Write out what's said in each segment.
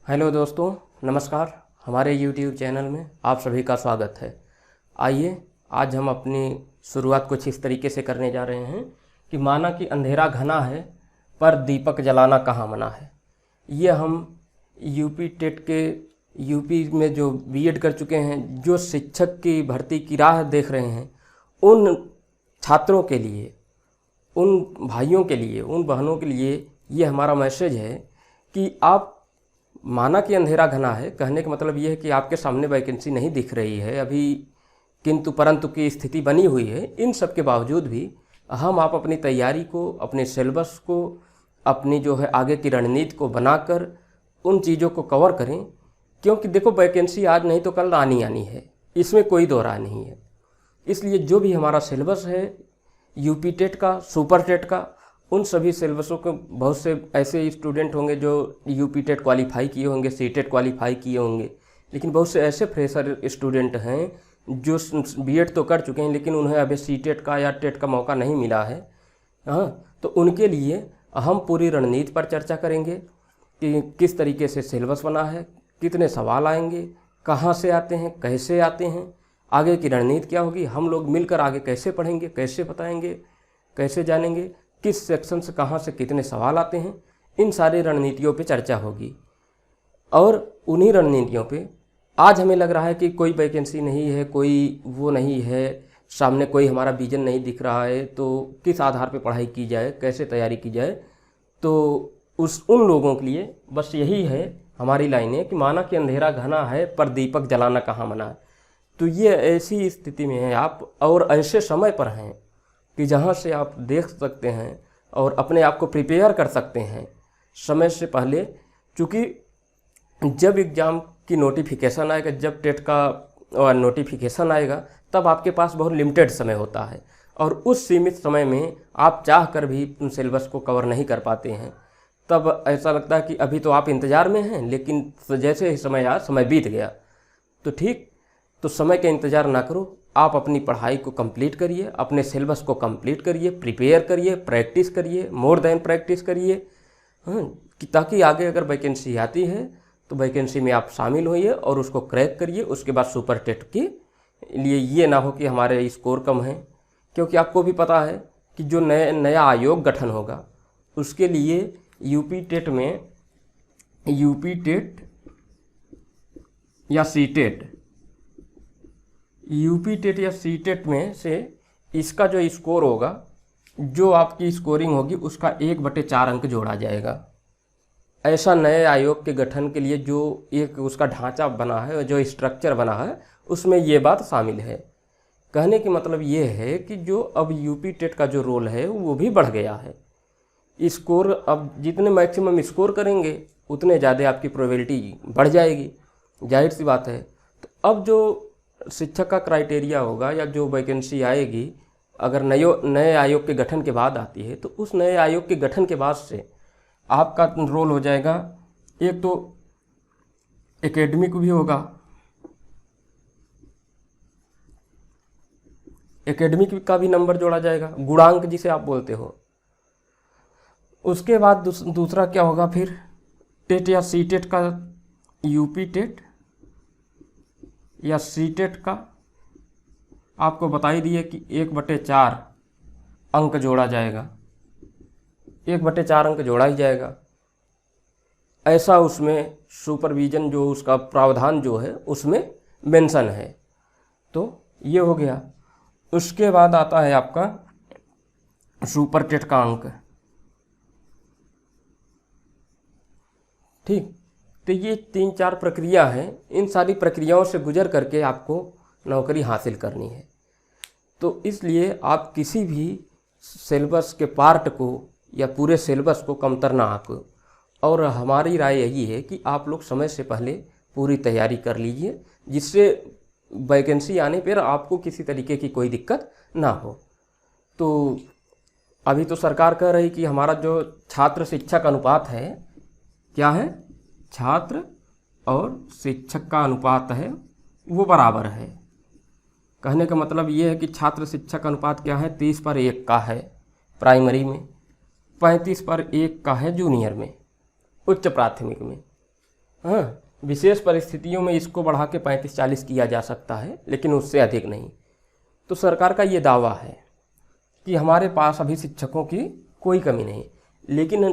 Hello दोस्तों, नमस्कार। हमारे YouTube चैनल में आप सभी का स्वागत है। आइए आज हम अपनी शुरुआत कुछ इस तरीके से करने जा रहे हैं कि माना कि अंधेरा घना है पर दीपक जलाना कहाँ मना है। ये हम यूपी टेट के यूपी में जो बीएड कर चुके हैं, जो शिक्षक की भर्ती की राह देख रहे हैं, उन छात्रों के लिए, उन भाइयों के लिए, उन बहनों के लिए ये हमारा मैसेज है कि आप माना कि अंधेरा घना है, कहने का मतलब ये है कि आपके सामने वैकेंसी नहीं दिख रही है अभी, किंतु परंतु की स्थिति बनी हुई है। इन सब के बावजूद भी आप अपनी तैयारी को, अपने सिलेबस को, अपनी जो है आगे की रणनीति को बनाकर उन चीज़ों को कवर करें, क्योंकि देखो वैकेंसी आज नहीं तो कल आनी है, इसमें कोई दो राय नहीं है। इसलिए जो भी हमारा सिलेबस है यूपी टेट का, सुपर टेट का, उन सभी सिलेबसों के बहुत से ऐसे स्टूडेंट होंगे जो यूपी टेट क्वालिफाई किए होंगे, सी टेट क्वालिफाई किए होंगे, लेकिन बहुत से ऐसे फ्रेशर स्टूडेंट हैं जो बीएड तो कर चुके हैं लेकिन उन्हें अभी सी टेट का या टेट का मौका नहीं मिला है। हाँ, तो उनके लिए हम पूरी रणनीति पर चर्चा करेंगे कि किस तरीके से सिलेबस बना है, कितने सवाल आएंगे, कहाँ से आते हैं, कैसे आते हैं, आगे की रणनीति क्या होगी, हम लोग मिलकर आगे कैसे पढ़ेंगे, कैसे बताएंगे, कैसे जानेंगे, किस सेक्शन से कहाँ से कितने सवाल आते हैं। इन सारी रणनीतियों पे चर्चा होगी और उन्हीं रणनीतियों पे आज हमें लग रहा है कि कोई वैकेंसी नहीं है, कोई वो नहीं है, सामने कोई हमारा विजन नहीं दिख रहा है, तो किस आधार पे पढ़ाई की जाए, कैसे तैयारी की जाए। तो उन लोगों के लिए बस यही है हमारी लाइनें कि माना कि अंधेरा घना है पर दीपक जलाना कहाँ मना है। तो ये ऐसी स्थिति में है आप, और ऐसे समय पर हैं कि जहाँ से आप देख सकते हैं और अपने आप को प्रिपेयर कर सकते हैं समय से पहले। चूँकि जब एग्ज़ाम की नोटिफिकेशन आएगा, जब टेट का नोटिफिकेशन आएगा, तब आपके पास बहुत लिमिटेड समय होता है और उस सीमित समय में आप चाह कर भी उन सिलेबस को कवर नहीं कर पाते हैं। तब ऐसा लगता है कि अभी तो आप इंतज़ार में हैं, लेकिन जैसे ही समय आया, समय बीत गया। तो ठीक, तो समय का इंतज़ार ना करो, आप अपनी पढ़ाई को कंप्लीट करिए, अपने सिलेबस को कंप्लीट करिए, प्रिपेयर करिए, प्रैक्टिस करिए, मोर देन प्रैक्टिस करिए। कि ताकि आगे अगर वैकेंसी आती है तो वैकेंसी में आप शामिल होइए और उसको क्रैक करिए। उसके बाद सुपर टेट के लिए ये ना हो कि हमारे स्कोर कम है, क्योंकि आपको भी पता है कि जो नया आयोग गठन होगा उसके लिए यूपी टेट में, यूपी टेट या सी टेट, यूपी टेट या सी टेट में से इसका जो स्कोर होगा, जो आपकी स्कोरिंग होगी, उसका 1/4 अंक जोड़ा जाएगा। ऐसा नए आयोग के गठन के लिए जो एक उसका ढांचा बना है, जो स्ट्रक्चर बना है, उसमें ये बात शामिल है। कहने की मतलब ये है कि जो अब यूपी टेट का जो रोल है वो भी बढ़ गया है। स्कोर अब जितने मैक्सिमम स्कोर करेंगे उतने ज़्यादा आपकी प्रोबेबिलिटी बढ़ जाएगी, जाहिर सी बात है। तो अब जो शिक्षक का क्राइटेरिया होगा या जो वैकेंसी आएगी, अगर नए आयोग के गठन के बाद आती है, तो उस नए आयोग के गठन के बाद से आपका रोल हो जाएगा, एक तो एकेडमिक भी होगा, एकेडमिक का भी नंबर जोड़ा जाएगा, गुणांक जिसे आप बोलते हो। उसके बाद दूसरा क्या होगा फिर, टेट या सी टेट का, यूपी टेट या सी टेट का आपको बता ही दिए कि 1/4 अंक जोड़ा जाएगा, 1/4 अंक जोड़ा ही जाएगा। ऐसा उसमें सुपरविजन जो उसका प्रावधान जो है उसमें मेंशन है। तो ये हो गया। उसके बाद आता है आपका सुपर टेट का अंक। ठीक, तो ये 3-4 प्रक्रिया हैं। इन सारी प्रक्रियाओं से गुजर करके आपको नौकरी हासिल करनी है। तो इसलिए आप किसी भी सिलेबस के पार्ट को या पूरे सिलेबस को कमतर ना आंको, और हमारी राय यही है कि आप लोग समय से पहले पूरी तैयारी कर लीजिए, जिससे वैकेंसी आने पर आपको किसी तरीके की कोई दिक्कत ना हो। तो अभी तो सरकार कह रही कि हमारा जो छात्र शिक्षक अनुपात है, क्या है, छात्र और शिक्षक का अनुपात है वो बराबर है। कहने का मतलब ये है कि छात्र शिक्षक अनुपात क्या है, 30/1 का है प्राइमरी में, 35/1 का है जूनियर में, उच्च प्राथमिक में। हाँ, विशेष परिस्थितियों में इसको बढ़ा के 35-40 किया जा सकता है, लेकिन उससे अधिक नहीं। तो सरकार का ये दावा है कि हमारे पास अभी शिक्षकों की कोई कमी नहीं, लेकिन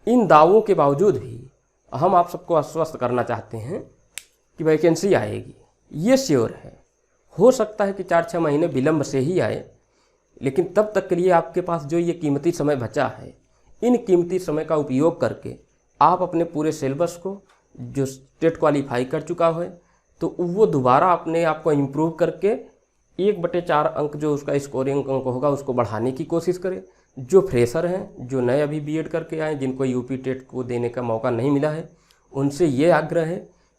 इन दावों के बावजूद भी हम आप सबको आश्वस्त करना चाहते हैं कि वैकेंसी आएगी, ये श्योर है। हो सकता है कि 4-6 महीने विलम्ब से ही आए, लेकिन तब तक के लिए आपके पास जो ये कीमती समय बचा है, इन कीमती समय का उपयोग करके आप अपने पूरे सिलेबस को, जो स्टेट क्वालिफाई कर चुका है तो वो दोबारा अपने आप को इम्प्रूव करके 1/4 अंक जो उसका स्कोरिंग अंक होगा उसको बढ़ाने की कोशिश करें। जो फ्रेशर हैं, जो नए अभी बीएड करके आए, जिनको यूपी टेट को देने का मौका नहीं मिला है, उनसे ये आग्रह है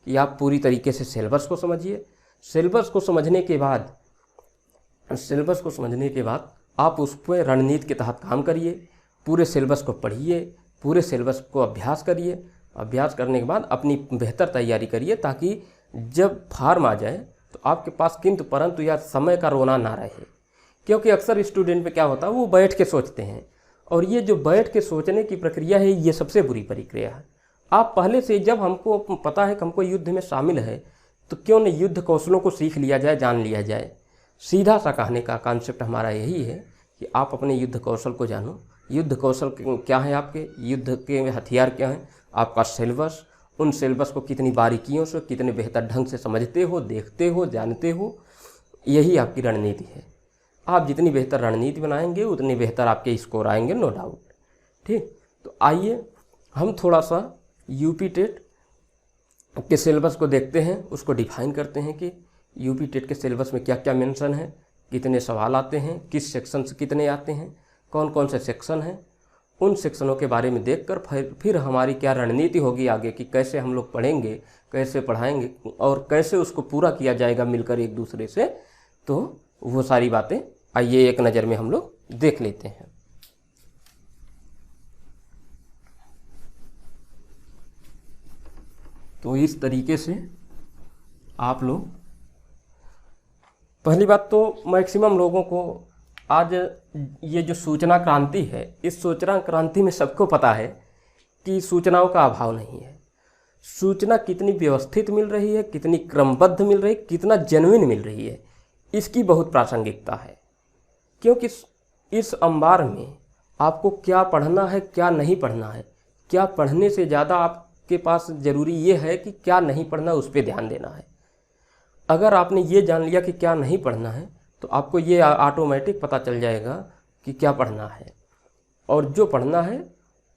कि आप पूरी तरीके से सिलेबस को समझिए। सिलेबस को समझने के बाद आप उस पर रणनीति के तहत काम करिए। पूरे सिलेबस को पढ़िए, पूरे सिलेबस को अभ्यास करिए। अभ्यास करने के बाद अपनी बेहतर तैयारी करिए, ताकि जब फार्म आ जाए तो आपके पास किंतु परंतु या समय का रोना ना रहे। क्योंकि अक्सर स्टूडेंट में क्या होता है, वो बैठ के सोचते हैं, और ये जो बैठ के सोचने की प्रक्रिया है, ये सबसे बुरी प्रक्रिया है। आप पहले से, जब हमको पता है कि हमको युद्ध में शामिल है, तो क्यों न युद्ध कौशलों को सीख लिया जाए, जान लिया जाए। सीधा सा कहने का कॉन्सेप्ट हमारा यही है कि आप अपने युद्ध कौशल को जानो। युद्ध कौशल क्या है, आपके युद्ध के हथियार क्या हैं, आपका सिलेबस, उन सिलेबस को कितनी बारीकियों से, कितने बेहतर ढंग से समझते हो, देखते हो, जानते हो, यही आपकी रणनीति है। आप जितनी बेहतर रणनीति बनाएंगे उतनी बेहतर आपके स्कोर आएंगे, नो डाउट। ठीक, तो आइए हम थोड़ा सा यूपी टेट के सिलेबस को देखते हैं, उसको डिफाइन करते हैं कि यूपी टेट के सिलेबस में क्या क्या मेंशन है, कितने सवाल आते हैं, किस सेक्शन से कितने आते हैं, कौन कौन से सेक्शन हैं। उन सेक्शनों के बारे में देखकर फिर हमारी क्या रणनीति होगी आगे, कि कैसे हम लोग पढ़ेंगे, कैसे पढ़ाएंगे और कैसे उसको पूरा किया जाएगा मिलकर एक दूसरे से। तो वो सारी बातें आइए एक नज़र में हम लोग देख लेते हैं। तो इस तरीके से आप लोग, पहली बात तो मैक्सिमम लोगों को आज ये जो सूचना क्रांति है, इस सूचना क्रांति में सबको पता है कि सूचनाओं का अभाव नहीं है। सूचना कितनी व्यवस्थित मिल रही है, कितनी क्रमबद्ध मिल रही है, कितना जेन्युइन मिल रही है, इसकी बहुत प्रासंगिकता है। क्योंकि इस अंबार में आपको क्या पढ़ना है, क्या नहीं पढ़ना है, क्या पढ़ने से ज़्यादा आपके पास ज़रूरी ये है कि क्या नहीं पढ़ना, उस पर ध्यान देना है। अगर आपने ये जान लिया कि क्या नहीं पढ़ना है, तो आपको ये ऑटोमेटिक पता चल जाएगा कि क्या पढ़ना है, और जो पढ़ना है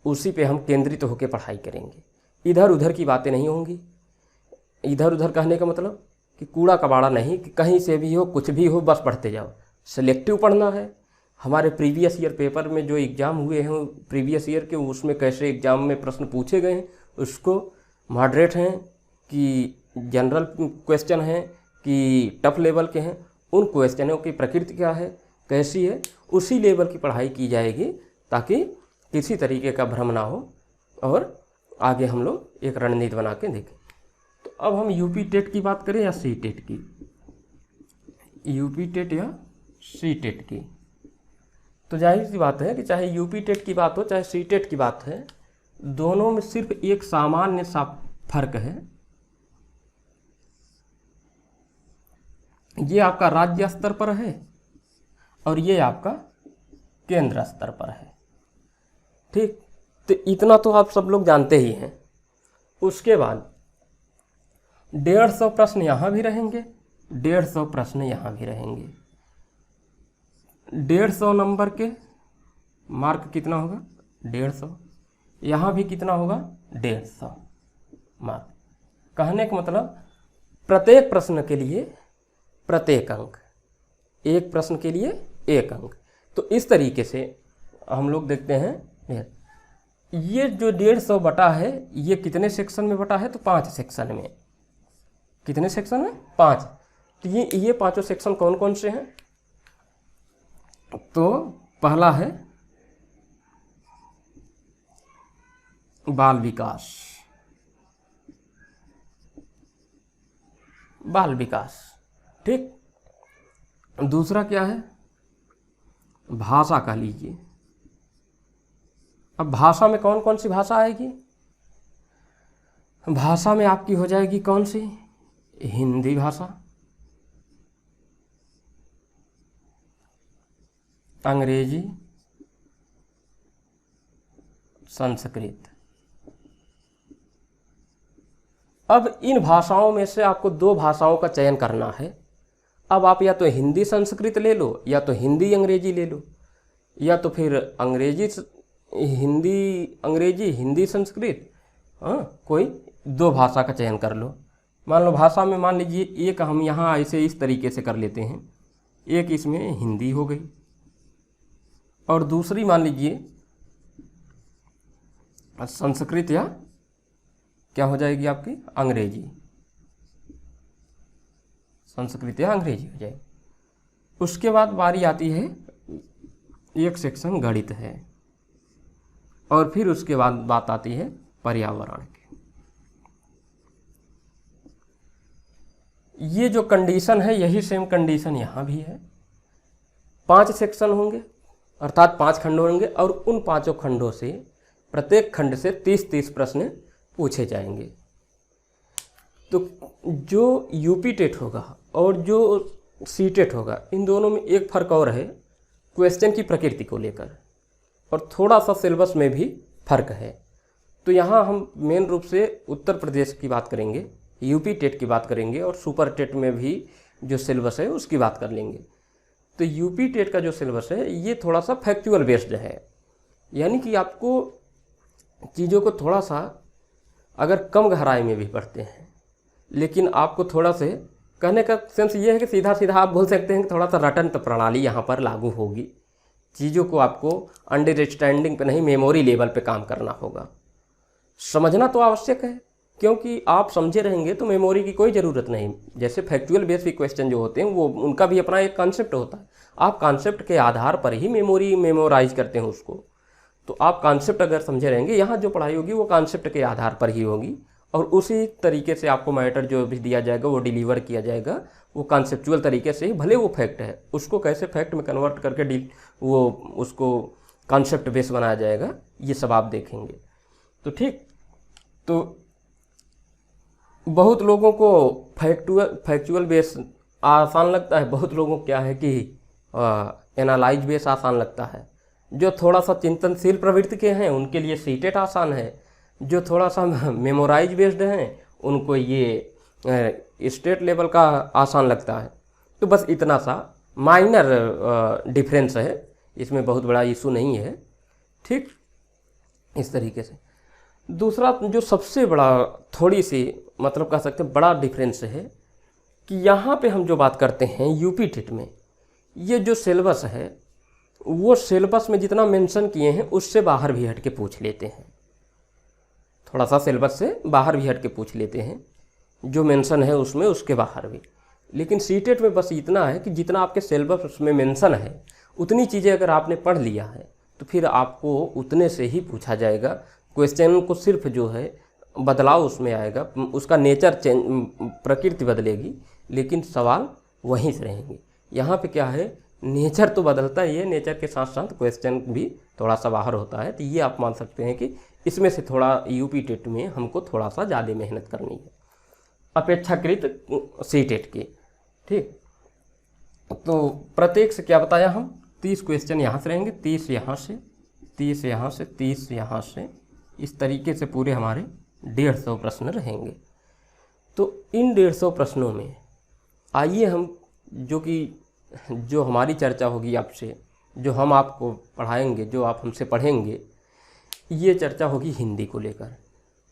उसी पे हम केंद्रित होकर पढ़ाई करेंगे। इधर उधर की बातें नहीं होंगी। इधर उधर कहने का मतलब कि कूड़ा कबाड़ा नहीं, कि कहीं से भी हो, कुछ भी हो, बस पढ़ते जाओ। सेलेक्टिव पढ़ना है। हमारे प्रीवियस ईयर पेपर में जो एग्ज़ाम हुए हैं प्रीवियस ईयर के, उसमें कैसे एग्ज़ाम में प्रश्न पूछे गए हैं, उसको मॉडरेट हैं कि जनरल क्वेश्चन हैं कि टफ लेवल के हैं, उन क्वेश्चनों की प्रकृति क्या है, कैसी है, उसी लेवल की पढ़ाई की जाएगी, ताकि किसी तरीके का भ्रम ना हो, और आगे हम लोग एक रणनीति बना के देखें। तो अब हम यूपी टेट की बात करें या सी टेट की, यूपी टेट या सी टेट की, तो जाहिर सी बात है कि चाहे यूपी टेट की बात हो चाहे सी टेट की बात है, दोनों में सिर्फ एक सामान्य सा फर्क है। ये आपका राज्य स्तर पर है और ये आपका केंद्र स्तर पर है। ठीक, तो इतना तो आप सब लोग जानते ही हैं। उसके बाद 150 प्रश्न यहाँ भी रहेंगे, 150 प्रश्न यहाँ भी रहेंगे। 150 नंबर के मार्क कितना होगा, 150। यहाँ भी कितना होगा, 150 मार्क। कहने का मतलब प्रत्येक प्रश्न के लिए प्रत्येक अंक, एक प्रश्न के लिए 1 अंक। तो इस तरीके से हम लोग देखते हैं ये जो 150 बटा है, ये कितने सेक्शन में बटा है, तो 5 सेक्शन में। कितने सेक्शन में, 5। तो ये पांचों सेक्शन कौन कौन से हैं, तो पहला है बाल विकास, बाल विकास। ठीक, दूसरा क्या है, भाषा का लीजिए। अब भाषा में कौन कौन सी भाषा आएगी, भाषा में आपकी हो जाएगी कौन सी? हिंदी भाषा, अंग्रेजी, संस्कृत। अब इन भाषाओं में से आपको 2 भाषाओं का चयन करना है। अब आप या तो हिंदी संस्कृत ले लो, या तो हिंदी अंग्रेजी ले लो, या तो फिर हिंदी हिंदी संस्कृत, कोई 2 भाषा का चयन कर लो। मान लो भाषा में मान लीजिए एक हम यहाँ ऐसे इस तरीके से कर लेते हैं, एक इसमें हिंदी हो गई और दूसरी मान लीजिए संस्कृत या क्या हो जाएगी आपकी? अंग्रेजी। संस्कृत या अंग्रेजी हो जाएगी। उसके बाद बारी आती है, एक सेक्शन गणित है और फिर उसके बाद बात आती है पर्यावरण की। ये जो कंडीशन है यही सेम कंडीशन यहाँ भी है। 5 सेक्शन होंगे अर्थात 5 खंड होंगे और उन 5 खंडों से प्रत्येक खंड से 30-30 प्रश्न पूछे जाएंगे। तो जो यूपी टेट होगा और जो सी टेट होगा, इन दोनों में एक फ़र्क और है, क्वेश्चन की प्रकृति को लेकर, और थोड़ा सा सिलेबस में भी फ़र्क है। तो यहाँ हम मेन रूप से उत्तर प्रदेश की बात करेंगे, यूपी टेट की बात करेंगे और सुपर टेट में भी जो सिलेबस है उसकी बात कर लेंगे। तो यूपी टेट का जो सिलेबस है ये थोड़ा सा फैक्चुअल बेस्ड है, यानी कि आपको चीज़ों को थोड़ा सा अगर कम गहराई में भी पढ़ते हैं, लेकिन आपको थोड़ा से कहने का सेंस ये है कि सीधा सीधा आप बोल सकते हैं कि थोड़ा सा रटन प्रणाली यहाँ पर लागू होगी। चीज़ों को आपको अंडरस्टैंडिंग पे नहीं, मेमोरी लेवल पे काम करना होगा। समझना तो आवश्यक है, क्योंकि आप समझे रहेंगे तो मेमोरी की कोई ज़रूरत नहीं। जैसे फैक्चुअल बेस्ड क्वेश्चन जो होते हैं वो उनका भी अपना एक कॉन्सेप्ट होता है, आप कॉन्सेप्ट के आधार पर ही मेमोराइज करते हैं उसको। तो आप कॉन्सेप्ट अगर समझे रहेंगे, यहाँ जो पढ़ाई होगी वो कॉन्सेप्ट के आधार पर ही होगी और उसी तरीके से आपको मैटर जो भी दिया जाएगा वो डिलीवर किया जाएगा, वो कॉन्सेप्चुअल तरीके से ही, भले वो फैक्ट है उसको कैसे फैक्ट में कन्वर्ट करके वो उसको कॉन्सेप्ट बेस बनाया जाएगा, ये सब आप देखेंगे। तो ठीक, तो बहुत लोगों को फैक्चुअल बेस आसान लगता है, बहुत लोगों को क्या है कि एनालाइज बेस आसान लगता है। जो थोड़ा सा चिंतनशील प्रवृत्ति के हैं उनके लिए सीटेट आसान है, जो थोड़ा सा मेमोराइज बेस्ड हैं उनको ये स्टेट लेवल का आसान लगता है। तो बस इतना सा माइनर डिफरेंस है, इसमें बहुत बड़ा इशू नहीं है। ठीक, इस तरीके से। दूसरा जो सबसे बड़ा थोड़ी सी मतलब कह सकते हैं बड़ा डिफरेंस है कि यहाँ पे हम जो बात करते हैं यूपी टेट में, ये जो सिलेबस है वो सिलेबस में जितना मेंशन किए हैं उससे बाहर भी हट के पूछ लेते हैं, थोड़ा सा सिलेबस से बाहर भी हट के पूछ लेते हैं, जो मेंशन है उसमें उसके बाहर भी। लेकिन सीटेट में बस इतना है कि जितना आपके सिलेबस उसमें मेंशन है उतनी चीज़ें अगर आपने पढ़ लिया है तो फिर आपको उतने से ही पूछा जाएगा। क्वेश्चन को सिर्फ जो है बदलाव उसमें आएगा, उसका नेचर चेंज, प्रकृति बदलेगी, लेकिन सवाल वहीं से रहेंगे। यहाँ पे क्या है, नेचर तो बदलता ही है, नेचर के साथ साथ क्वेश्चन भी थोड़ा सा बाहर होता है। तो ये आप मान सकते हैं कि इसमें से थोड़ा यूपी टेट में हमको थोड़ा सा ज़्यादा मेहनत करनी है अपेक्षाकृत सी टेट की। ठीक, तो प्रत्येक से क्या बताया हम, 30 क्वेश्चन यहाँ से रहेंगे, 30 यहाँ से, 30 यहाँ से, 30 यहाँ से, इस तरीके से पूरे हमारे 150 प्रश्न रहेंगे। तो इन 150 प्रश्नों में आइए हम जो हमारी चर्चा होगी आपसे, जो हम आपको पढ़ाएंगे, जो आप हमसे पढ़ेंगे, ये चर्चा होगी हिंदी को लेकर।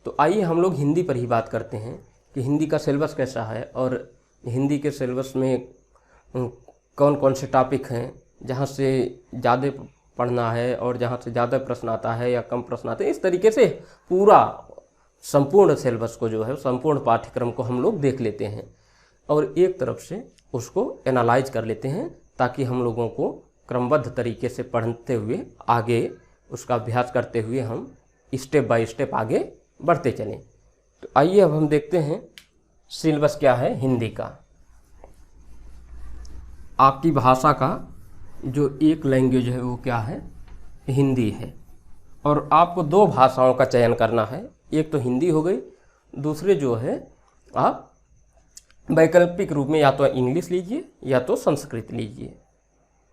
तो आइए हम लोग हिंदी पर ही बात करते हैं कि हिंदी का सिलेबस कैसा है और हिंदी के सिलेबस में कौन कौन से टॉपिक हैं जहाँ से ज़्यादा पढ़ना है और जहाँ से ज़्यादा प्रश्न आता है या कम प्रश्न आते हैं। इस तरीके से पूरा संपूर्ण सिलेबस को जो है, संपूर्ण पाठ्यक्रम को हम लोग देख लेते हैं और एक तरफ से उसको एनालाइज कर लेते हैं, ताकि हम लोगों को क्रमबद्ध तरीके से पढ़ते हुए आगे उसका अभ्यास करते हुए हम स्टेप बाय स्टेप आगे बढ़ते चलें। तो आइए अब हम देखते हैं सिलेबस क्या है हिंदी का। आपकी भाषा का जो एक लैंग्वेज है वो क्या है, हिंदी है, और आपको 2 भाषाओं का चयन करना है। एक तो हिंदी हो गई दूसरे जो है आप वैकल्पिक रूप में या तो इंग्लिश लीजिए या तो संस्कृत लीजिए।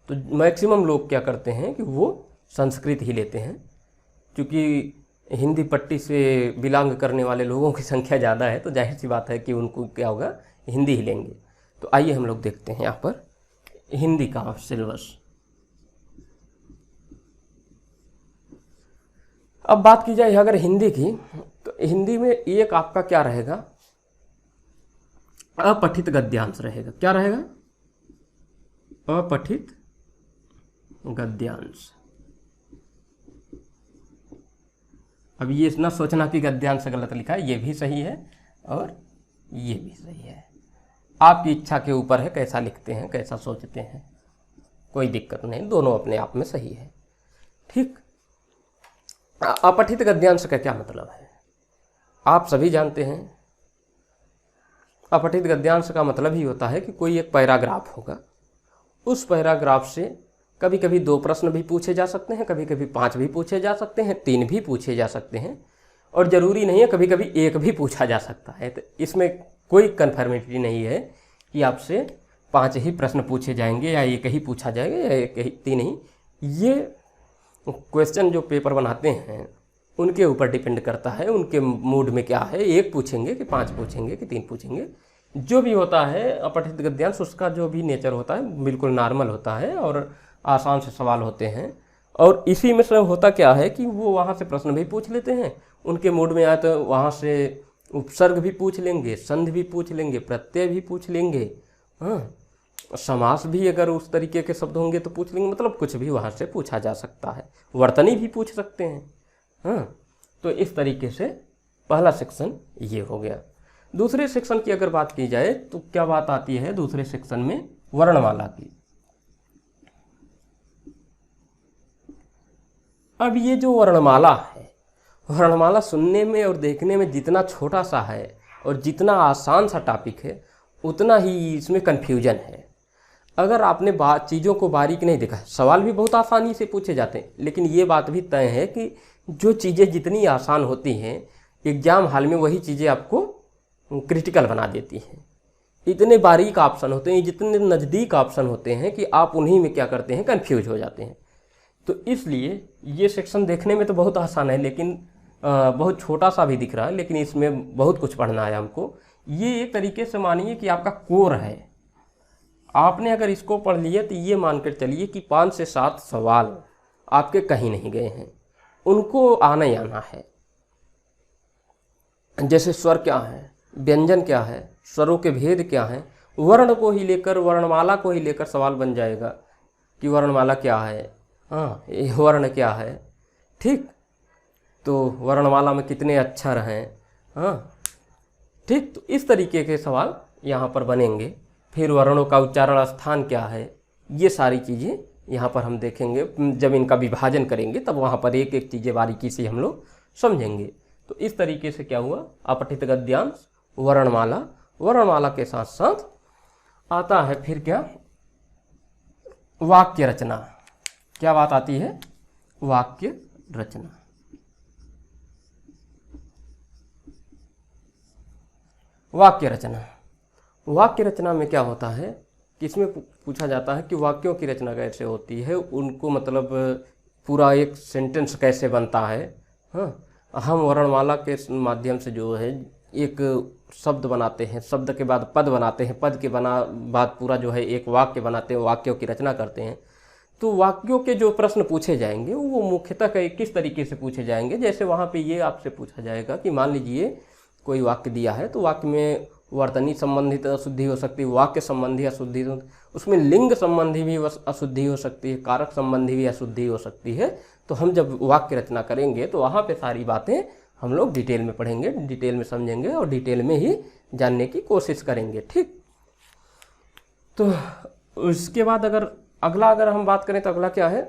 तो मैक्सिमम लोग क्या करते हैं कि वो संस्कृत ही लेते हैं, क्योंकि हिंदी पट्टी से बिलोंग करने वाले लोगों की संख्या ज़्यादा है, तो जाहिर सी बात है कि उनको क्या होगा, हिंदी ही लेंगे। तो आइए हम लोग देखते हैं यहाँ पर हिंदी का सिलेबस। अब बात की जाए अगर हिंदी की, तो हिंदी में एक आपका क्या रहेगा, अपठित गद्यांश रहेगा। क्या रहेगा? अपठित गद्यांश। अब ये ना सोचना कि गद्यांश गलत लिखा है, ये भी सही है और ये भी सही है। आपकी इच्छा के ऊपर है कैसा लिखते हैं, कैसा सोचते हैं, कोई दिक्कत नहीं, दोनों अपने आप में सही है। ठीक। अपठित गद्यांश का क्या मतलब है, आप सभी जानते हैं। अपठित गद्यांश का मतलब ही होता है कि कोई एक पैराग्राफ होगा, उस पैराग्राफ से कभी कभी 2 प्रश्न भी पूछे जा सकते हैं, कभी कभी 5 भी पूछे जा सकते हैं, 3 भी पूछे जा सकते हैं, और ज़रूरी नहीं है कभी कभी 1 भी पूछा जा सकता है। तो इसमें कोई कन्फर्मिटी नहीं है कि आपसे 5 ही प्रश्न पूछे जाएंगे या 1 ही पूछा जाएगा या 1 ही 3 ही। ये क्वेश्चन जो पेपर बनाते हैं उनके ऊपर डिपेंड करता है, उनके मूड में क्या है, 1 पूछेंगे कि 5 पूछेंगे कि 3 पूछेंगे। जो भी होता है अपठित गद्यांश, उसका जो भी नेचर होता है बिल्कुल नॉर्मल होता है और आसान से सवाल होते हैं। और इसी में से होता क्या है कि वो वहाँ से प्रश्न भी पूछ लेते हैं, उनके मूड में आए तो वहाँ से उपसर्ग भी पूछ लेंगे, संधि भी पूछ लेंगे, प्रत्यय भी पूछ लेंगे, हाँ, समास भी अगर उस तरीके के शब्द होंगे तो पूछ लेंगे। मतलब कुछ भी वहाँ से पूछा जा सकता है, वर्तनी भी पूछ सकते हैं, हाँ। तो इस तरीके से पहला सेक्शन ये हो गया। दूसरे सेक्शन की अगर बात की जाए तो क्या बात आती है दूसरे सेक्शन में, वर्णमाला की। अब ये जो वर्णमाला है, वर्णमाला सुनने में और देखने में जितना छोटा सा है और जितना आसान सा टॉपिक है, उतना ही इसमें कन्फ्यूजन है। अगर आपने चीज़ों को बारीक नहीं देखा, सवाल भी बहुत आसानी से पूछे जाते हैं, लेकिन ये बात भी तय है कि जो चीज़ें जितनी आसान होती हैं एग्जाम हॉल में, वही चीज़ें आपको क्रिटिकल बना देती हैं। इतने बारीक ऑप्शन होते हैं, जितने नज़दीक ऑप्शन होते हैं कि आप उन्हीं में क्या करते हैं, कन्फ्यूज हो जाते हैं। तो इसलिए ये सेक्शन देखने में तो बहुत आसान है, लेकिन बहुत छोटा सा भी दिख रहा है, लेकिन इसमें बहुत कुछ पढ़ना है हमको। ये एक तरीके से मानिए कि आपका कोर है। आपने अगर इसको पढ़ लिया तो ये मानकर चलिए कि 5 से 7 सवाल आपके कहीं नहीं गए हैं, उनको आना ही आना है। जैसे स्वर क्या है, व्यंजन क्या है, स्वरों के भेद क्या हैं, वर्ण को ही लेकर, वर्णमाला को ही लेकर सवाल बन जाएगा कि वर्णमाला क्या है, हाँ, ये वर्ण क्या है। ठीक। तो वर्णमाला में कितने अक्षर हैं, हाँ, ठीक। तो इस तरीके के सवाल यहाँ पर बनेंगे। फिर वर्णों का उच्चारण स्थान क्या है, ये सारी चीज़ें यहाँ पर हम देखेंगे। जब इनका विभाजन करेंगे तब वहाँ पर एक एक चीज़ें बारीकी से हम लोग समझेंगे। तो इस तरीके से क्या हुआ, अपठित गद्यांश, वर्णमाला, वर्णमाला के साथ साथ आता है फिर क्या, वाक्य रचना। क्या बात आती है, वाक्य रचना। वाक्य रचना, वाक्य रचना में क्या होता है कि इसमें पूछा जाता है कि वाक्यों की रचना कैसे होती है, उनको मतलब पूरा एक सेंटेंस कैसे बनता है। हाँ, हम वर्णमाला के माध्यम से जो है एक शब्द बनाते हैं, शब्द के बाद पद बनाते हैं, पद के बाद पूरा जो है एक वाक्य बनाते हैं, वाक्यों की रचना करते हैं। तो वाक्यों के जो प्रश्न पूछे जाएंगे वो मुख्यतः किस तरीके से पूछे जाएंगे। जैसे वहाँ पे ये आपसे पूछा जाएगा कि मान लीजिए कोई वाक्य दिया है, तो वाक्य में वर्तनी संबंधित अशुद्धि हो सकती है, वाक्य संबंधी अशुद्धि, उसमें लिंग संबंधी भी अशुद्धि हो सकती है, कारक संबंधी भी अशुद्धि हो सकती है। तो हम जब वाक्य रचना करेंगे तो वहाँ पे सारी बातें हम लोग डिटेल में पढ़ेंगे, डिटेल में समझेंगे और डिटेल में ही जानने की कोशिश करेंगे। ठीक। तो उसके बाद अगर हम बात करें तो अगला क्या है,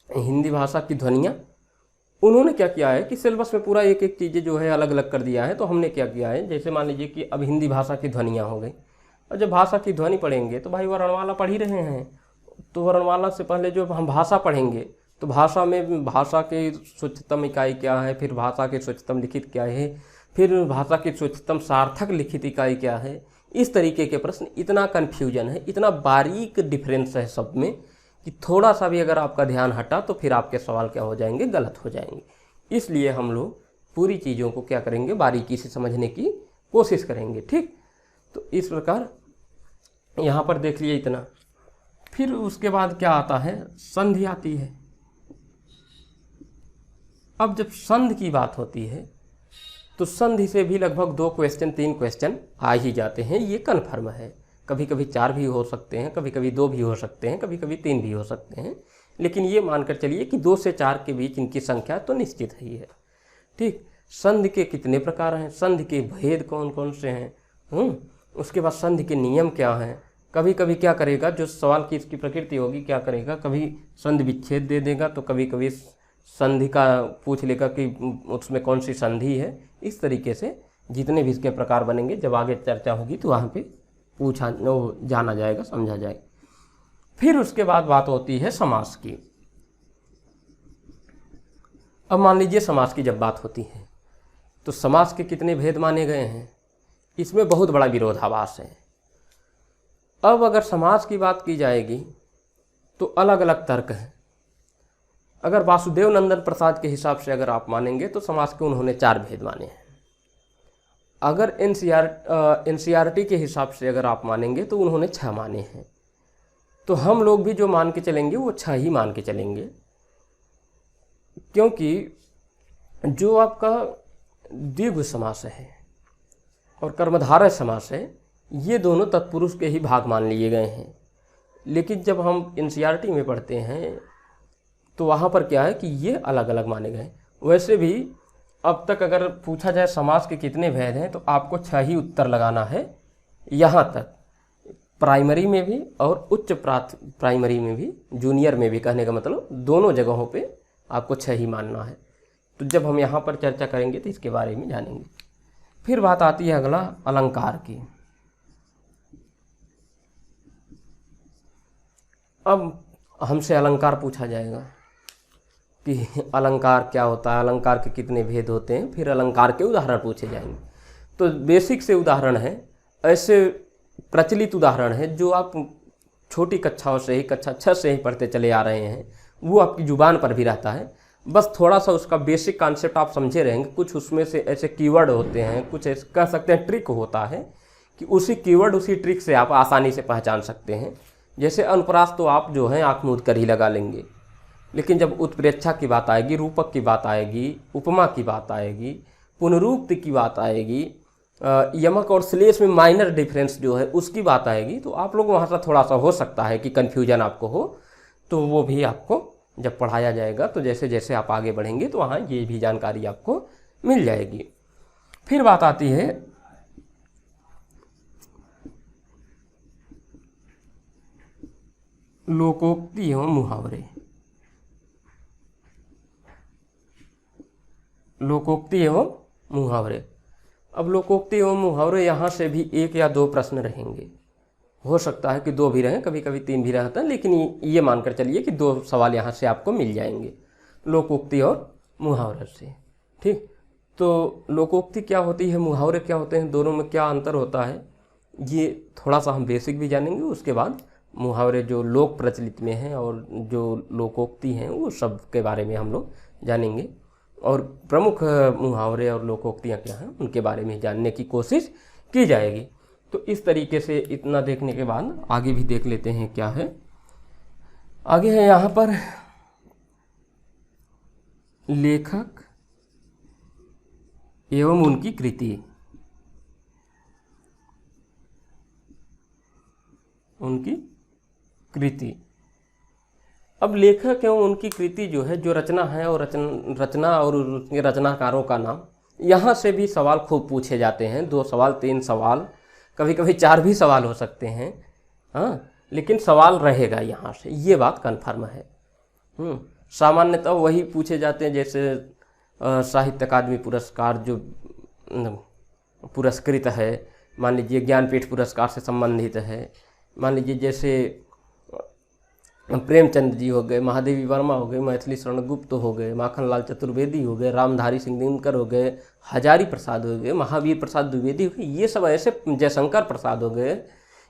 हिंदी भाषा की ध्वनियाँ। उन्होंने क्या किया है कि सिलेबस में पूरा एक एक चीज़ें जो है अलग अलग कर दिया है। तो हमने क्या किया है, जैसे मान लीजिए कि अब हिंदी भाषा की ध्वनियाँ हो गई, और जब भाषा की ध्वनि पढ़ेंगे तो भाई वर्णमाला पढ़ ही रहे हैं, तो वर्णमाला से पहले जो हम भाषा पढ़ेंगे तो भाषा में भाषा के सूच्यतम इकाई क्या है, फिर भाषा के सूच्यतम लिखित क्या है, फिर भाषा की सर्वोच्चतम सार्थक लिखित इकाई क्या है, इस तरीके के प्रश्न। इतना कन्फ्यूजन है, इतना बारीक डिफरेंस है सब में कि थोड़ा सा भी अगर आपका ध्यान हटा तो फिर आपके सवाल क्या हो जाएंगे, गलत हो जाएंगे। इसलिए हम लोग पूरी चीज़ों को क्या करेंगे, बारीकी से समझने की कोशिश करेंगे। ठीक, तो इस प्रकार यहाँ पर देख लिए इतना। फिर उसके बाद क्या आता है, संधि आती है। अब जब संधि की बात होती है तो संधि से भी लगभग 2 क्वेश्चन 3 क्वेश्चन आ ही जाते हैं, ये कन्फर्म है। कभी कभी 4 भी हो सकते हैं, कभी कभी 2 भी हो सकते हैं, कभी कभी 3 भी हो सकते हैं, लेकिन ये मानकर चलिए कि 2 से 4 के बीच इनकी संख्या तो निश्चित ही है। ठीक, संधि के कितने प्रकार हैं, संधि के भेद कौन कौन से हैं, उसके बाद संधि के नियम क्या हैं। कभी कभी क्या करेगा, जो सवाल की इसकी प्रकृति होगी, क्या करेगा, कभी संधि विच्छेद दे देगा, तो कभी कभी संधि का पूछ लेगा कि उसमें कौन सी संधि है। इस तरीके से जितने भी इसके प्रकार बनेंगे, जब आगे चर्चा होगी तो वहाँ पे जाना जाएगा, समझा जाएगा। फिर उसके बाद बात होती है समास की। अब मान लीजिए समास की जब बात होती है तो समास के कितने भेद माने गए हैं, इसमें बहुत बड़ा विरोधाभास है। अब अगर समास की बात की जाएगी तो अलग अलग तर्क हैं। अगर वासुदेव नंदन प्रसाद के हिसाब से अगर आप मानेंगे तो समास के उन्होंने 4 भेद माने हैं। अगर एनसीईआरटी के हिसाब से अगर आप मानेंगे तो उन्होंने 6 माने हैं। तो हम लोग भी जो मान के चलेंगे वो 6 ही मान के चलेंगे, क्योंकि जो आपका द्विगु समास है और कर्मधारय समास है, ये दोनों तत्पुरुष के ही भाग मान लिए गए हैं। लेकिन जब हम एनसीईआरटी में पढ़ते हैं तो वहाँ पर क्या है कि ये अलग अलग माने गए। वैसे भी अब तक अगर पूछा जाए समास के कितने भेद हैं तो आपको 6 ही उत्तर लगाना है। यहाँ तक प्राइमरी में भी और उच्च प्राइमरी में भी, जूनियर में भी, कहने का मतलब दोनों जगहों पे आपको 6 ही मानना है। तो जब हम यहाँ पर चर्चा करेंगे तो इसके बारे में जानेंगे। फिर बात आती है अगला अलंकार की। अब हमसे अलंकार पूछा जाएगा कि अलंकार क्या होता है, अलंकार के कितने भेद होते हैं, फिर अलंकार के उदाहरण पूछे जाएंगे। तो बेसिक से उदाहरण है, ऐसे प्रचलित उदाहरण है जो आप छोटी कक्षाओं से ही, कक्षा 6 से ही पढ़ते चले आ रहे हैं, वो आपकी जुबान पर भी रहता है। बस थोड़ा सा उसका बेसिक कॉन्सेप्ट आप समझे रहेंगे। कुछ उसमें से ऐसे कीवर्ड होते हैं, कुछ ऐसे कह सकते हैं ट्रिक होता है कि उसी कीवर्ड उसी ट्रिक से आप आसानी से पहचान सकते हैं। जैसे अनुप्रास तो आप जो है आँख मूंद कर ही लगा लेंगे, लेकिन जब उत्प्रेक्षा की बात आएगी, रूपक की बात आएगी, उपमा की बात आएगी, पुनरुक्ति की बात आएगी, यमक और श्लेष में माइनर डिफरेंस जो है उसकी बात आएगी, तो आप लोग वहाँ से थोड़ा सा हो सकता है कि कन्फ्यूजन आपको हो। तो वो भी आपको जब पढ़ाया जाएगा तो जैसे जैसे आप आगे बढ़ेंगे तो वहाँ ये भी जानकारी आपको मिल जाएगी। फिर बात आती है लोकोक्ति एवं मुहावरे। लोकोक्ति एवं मुहावरे। अब लोकोक्ति एवं मुहावरे यहाँ से भी 1 या 2 प्रश्न रहेंगे। हो सकता है कि 2 भी रहें, कभी कभी 3 भी रहता है, लेकिन ये मानकर चलिए कि 2 सवाल यहाँ से आपको मिल जाएंगे लोकोक्ति और मुहावरे से। ठीक, तो लोकोक्ति क्या होती है, मुहावरे क्या होते हैं, दोनों में क्या अंतर होता है, ये थोड़ा सा हम बेसिक भी जानेंगे। उसके बाद मुहावरे जो लोक प्रचलित में हैं और जो लोकोक्ति हैं वो सब के बारे में हम लोग जानेंगे, और प्रमुख मुहावरे और लोकोक्तियाँ क्या हैं उनके बारे में जानने की कोशिश की जाएगी। तो इस तरीके से इतना देखने के बाद आगे भी देख लेते हैं क्या है। आगे है यहाँ पर लेखक एवं उनकी कृति। उनकी कृति। अब लेखक एवं उनकी कृति जो है, जो रचना है और रचना और उसके रचनाकारों का नाम, यहाँ से भी सवाल खूब पूछे जाते हैं। 2 सवाल 3 सवाल, कभी कभी 4 भी सवाल हो सकते हैं। हाँ, लेकिन सवाल रहेगा यहाँ से, ये बात कन्फर्म है। सामान्यतः वही पूछे जाते हैं जैसे साहित्य अकादमी पुरस्कार जो पुरस्कृत है, मान लीजिए ज्ञानपीठ पुरस्कार से संबंधित है, मान लीजिए जैसे प्रेमचंद जी हो गए, महादेवी वर्मा हो गए, मैथिली शरण गुप्त हो गए, माखनलाल चतुर्वेदी हो गए, रामधारी सिंह दिनकर हो गए, हजारी प्रसाद हो गए, महावीर प्रसाद द्विवेदी हो गए, ये सब ऐसे, जयशंकर प्रसाद हो गए,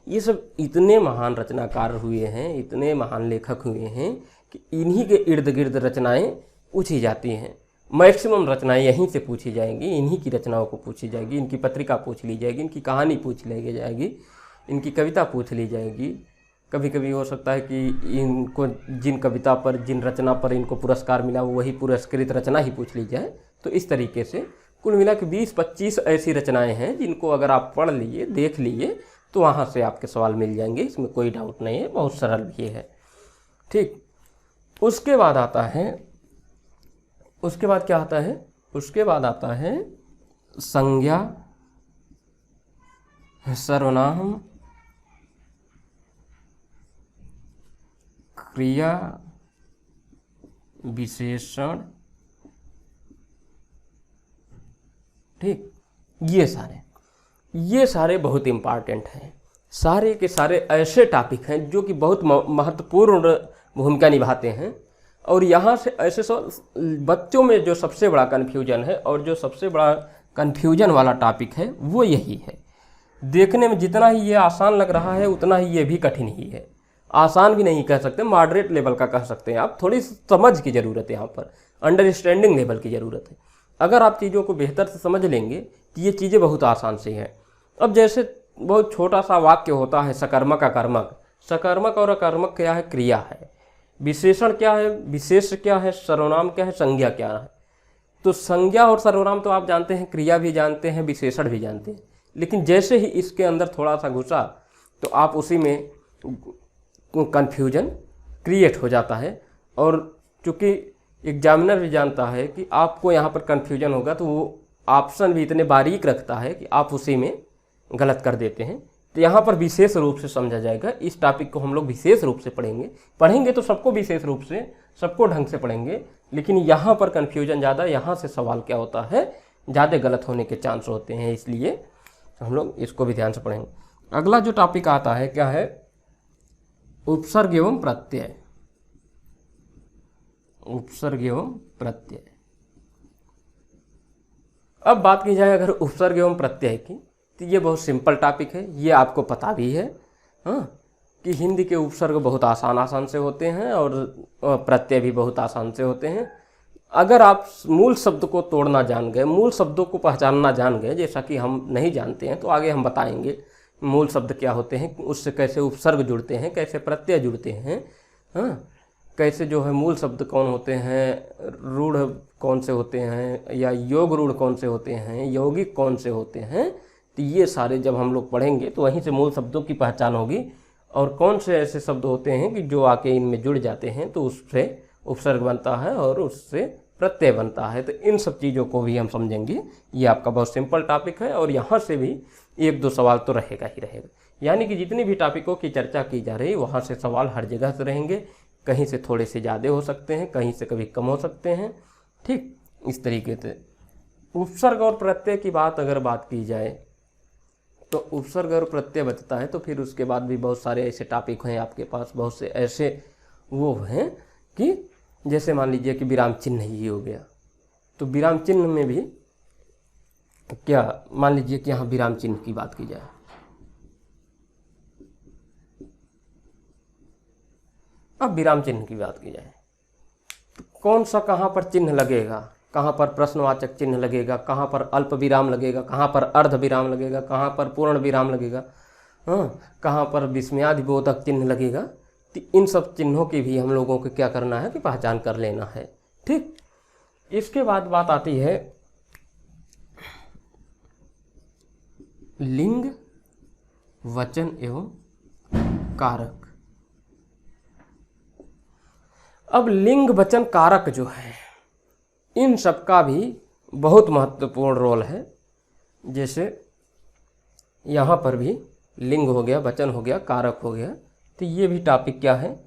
ये सब इतने महान रचनाकार हुए हैं, इतने महान लेखक हुए हैं कि इन्हीं के इर्द गिर्द रचनाएं पूछी जाती हैं। मैक्सिमम रचनाएं यहीं से पूछी जाएंगी, इन्हीं की रचनाओं को पूछी जाएगी, इनकी पत्रिका पूछ ली जाएगी, इनकी कहानी पूछ ली जाएगी, इनकी कविता पूछ ली जाएगी। कभी कभी हो सकता है कि इनको जिन कविता पर, जिन रचना पर इनको पुरस्कार मिला वो वही पुरस्कृत रचना ही पूछ ली जाए। तो इस तरीके से कुल मिला के 20-25 ऐसी रचनाएं हैं जिनको अगर आप पढ़ लिए, देख लिए, तो वहाँ से आपके सवाल मिल जाएंगे, इसमें कोई डाउट नहीं है, बहुत सरल भी है। ठीक, उसके बाद आता है, उसके बाद क्या आता है, उसके बाद आता है संज्ञा, सर्वनाम, क्रिया, विशेषण। ठीक, ये सारे बहुत इम्पॉर्टेंट हैं। सारे के सारे ऐसे टॉपिक हैं जो कि बहुत महत्वपूर्ण भूमिका निभाते हैं। और यहाँ से ऐसे बच्चों में जो सबसे बड़ा कन्फ्यूजन है, और जो सबसे बड़ा कन्फ्यूजन वाला टॉपिक है वो यही है। देखने में जितना ही ये आसान लग रहा है उतना ही ये भी कठिन ही है। आसान भी नहीं कह सकते, मॉडरेट लेवल का कह सकते हैं आप। थोड़ी समझ की ज़रूरत है, यहाँ पर अंडरस्टैंडिंग लेवल की ज़रूरत है। अगर आप चीज़ों को बेहतर से समझ लेंगे तो ये चीज़ें बहुत आसान से हैं। अब जैसे बहुत छोटा सा वाक्य होता है, सकर्मक अकर्मक। सकर्मक और अकर्मक क्या है? क्रिया है। विशेषण क्या है? विशेष क्या है? सर्वनाम क्या है? संज्ञा क्या है? तो संज्ञा और सर्वनाम तो आप जानते हैं, क्रिया भी जानते हैं, विशेषण भी जानते हैं। लेकिन जैसे ही इसके अंदर थोड़ा सा घुसा तो आप उसी में कन्फ्यूजन क्रिएट हो जाता है। और चूँकि एग्जामिनर भी जानता है कि आपको यहाँ पर कन्फ्यूजन होगा, तो वो ऑप्शन भी इतने बारीक रखता है कि आप उसी में गलत कर देते हैं। तो यहाँ पर विशेष रूप से समझा जाएगा। इस टॉपिक को हम लोग विशेष रूप से पढ़ेंगे तो सबको विशेष रूप से, सबको ढंग से पढ़ेंगे। लेकिन यहाँ पर कन्फ्यूजन ज़्यादा, यहाँ से सवाल क्या होता है, ज़्यादा गलत होने के चांस होते हैं, इसलिए हम लोग इसको भी ध्यान से पढ़ेंगे। अगला जो टॉपिक आता है क्या है? उपसर्ग एवं प्रत्यय। उपसर्ग एवं प्रत्यय। अब बात की जाए अगर उपसर्ग एवं प्रत्यय की, तो ये बहुत सिंपल टॉपिक है, ये आपको पता भी है कि हिंदी के उपसर्ग बहुत आसान से होते हैं और प्रत्यय भी बहुत आसान से होते हैं। अगर आप मूल शब्द को तोड़ना जान गए, मूल शब्दों को पहचानना जान गए, जैसा कि हम नहीं जानते हैं, तो आगे हम बताएंगे मूल शब्द क्या होते हैं, उससे कैसे उपसर्ग जुड़ते हैं, कैसे प्रत्यय जुड़ते हैं, कैसे जो है मूल शब्द कौन होते हैं, रूढ़ कौन से होते हैं, या योग रूढ़ कौन से होते हैं, यौगिक कौन से होते हैं। तो ये सारे जब हम लोग पढ़ेंगे तो वहीं से मूल शब्दों की पहचान होगी, और कौन से ऐसे शब्द होते हैं कि जो आके इनमें जुड़ जाते हैं तो उससे उपसर्ग बनता है और उससे प्रत्यय बनता है। तो इन सब चीज़ों को भी हम समझेंगे। ये आपका बहुत सिंपल टॉपिक है, और यहाँ से भी 1-2 सवाल तो रहेगा ही रहेगा। यानी कि जितनी भी टॉपिकों की चर्चा की जा रही, वहाँ से सवाल हर जगह से रहेंगे। कहीं से थोड़े से ज़्यादा हो सकते हैं, कहीं से कभी कम हो सकते हैं। ठीक, इस तरीके से उपसर्ग और प्रत्यय की अगर बात की जाए तो उपसर्ग और प्रत्यय बचता है। तो फिर उसके बाद भी बहुत सारे ऐसे टॉपिक हैं आपके पास, बहुत से ऐसे वो हैं कि जैसे मान लीजिए कि विराम चिन्ह ही हो गया। तो विराम चिन्ह में भी क्या, मान लीजिए कि यहाँ विराम चिन्ह की बात की जाए, अब विराम चिन्ह की बात की जाए तो कौन सा कहाँ पर चिन्ह लगेगा, कहाँ पर प्रश्नवाचक चिन्ह लगेगा, कहाँ पर अल्प विराम लगेगा, कहाँ पर अर्ध विराम लगेगा, कहाँ पर पूर्ण विराम लगेगा, कहाँ पर विस्मयादिबोधक चिन्ह लगेगा। तो इन सब चिन्हों की भी हम लोगों को क्या करना है कि पहचान कर लेना है। ठीक, इसके बाद बात आती है लिंग, वचन एवं कारक। अब लिंग, वचन, कारक जो है, इन सब का भी बहुत महत्वपूर्ण रोल है। जैसे यहाँ पर भी लिंग हो गया, वचन हो गया, कारक हो गया। तो ये भी टॉपिक क्या है,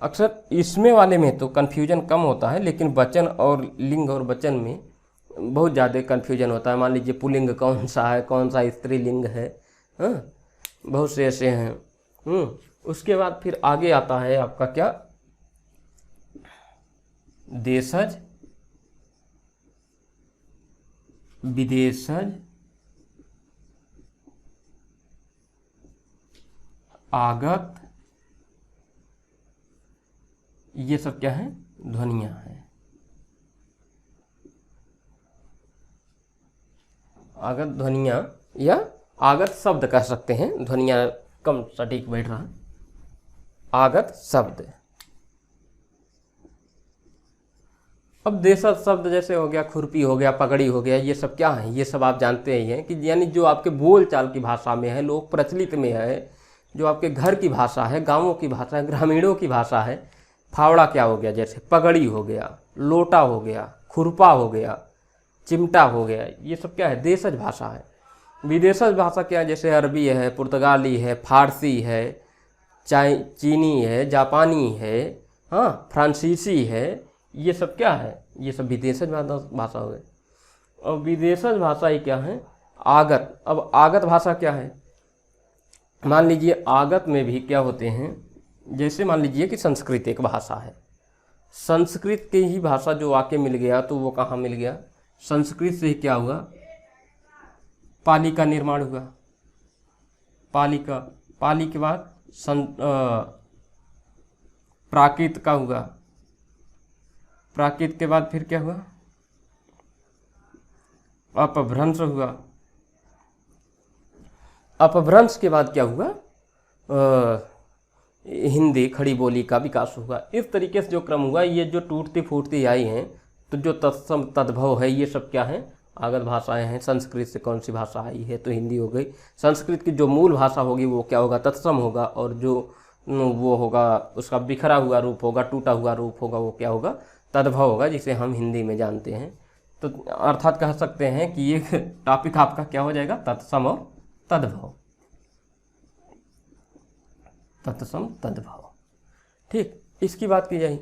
अक्सर इसमें वाले में तो कन्फ्यूजन कम होता है, लेकिन वचन और लिंग और वचन में बहुत ज़्यादा कन्फ्यूजन होता है। मान लीजिए पुल्लिंग कौन सा है, कौन सा स्त्रीलिंग है, बहुत से ऐसे हैं। उसके बाद फिर आगे आता है आपका क्या, देशज, विदेशज, आगत, ये सब क्या है? ध्वनियां हैं। आगत ध्वनियां या आगत शब्द कह सकते हैं, ध्वनियां कम सटीक बैठ रहा। आगत शब्द। अब देशज शब्द जैसे हो गया, खुरपी हो गया, पगड़ी हो गया, ये सब क्या है? ये सब आप जानते ही हैं कि यानी जो आपके बोलचाल की भाषा में है, लोक प्रचलित में है, जो आपके घर की भाषा है, गांवों की भाषा है, ग्रामीणों की भाषा है। फावड़ा क्या हो गया? जैसे पगड़ी हो गया, लोटा हो गया, खुरपा हो गया, चिमटा हो गया, ये सब क्या है? देशज भाषा है। विदेशज भाषा क्या है? जैसे अरबी है, पुर्तगाली है, फारसी है, चीनी है, जापानी है, हाँ, फ्रांसीसी है, ये सब क्या है? ये सब विदेशज भाषा हो गई। और विदेशज भाषा ही क्या है? आगत। अब आगत भाषा क्या है? मान लीजिए आगत में भी क्या होते हैं, जैसे मान लीजिए कि संस्कृत एक भाषा है, संस्कृत की ही भाषा जो आके मिल गया, तो वो कहाँ मिल गया? संस्कृत से ही क्या हुआ? पाली का निर्माण हुआ। पाली के बाद प्राकृत का हुआ। प्राकृत के बाद फिर क्या हुआ? अपभ्रंश हुआ। अपभ्रंश के बाद क्या हुआ? हिंदी खड़ी बोली का विकास हुआ। इस तरीके से जो क्रम हुआ, ये जो टूटती फूटती आई हैं, तो जो तत्सम तद्भव है, ये सब क्या है? आगत भाषाएं हैं। संस्कृत से कौन सी भाषा आई है? तो हिंदी हो गई। संस्कृत की जो मूल भाषा होगी वो क्या होगा? तत्सम होगा। और जो वो होगा, उसका बिखरा हुआ रूप होगा, टूटा हुआ रूप होगा, वो क्या होगा? तद्भव होगा, जिसे हम हिंदी में जानते हैं। तो अर्थात कह सकते हैं कि ये टॉपिक आपका क्या हो जाएगा? तत्सम और तद्भव। तत्सम तद्भव, ठीक। इसकी बात की जाए,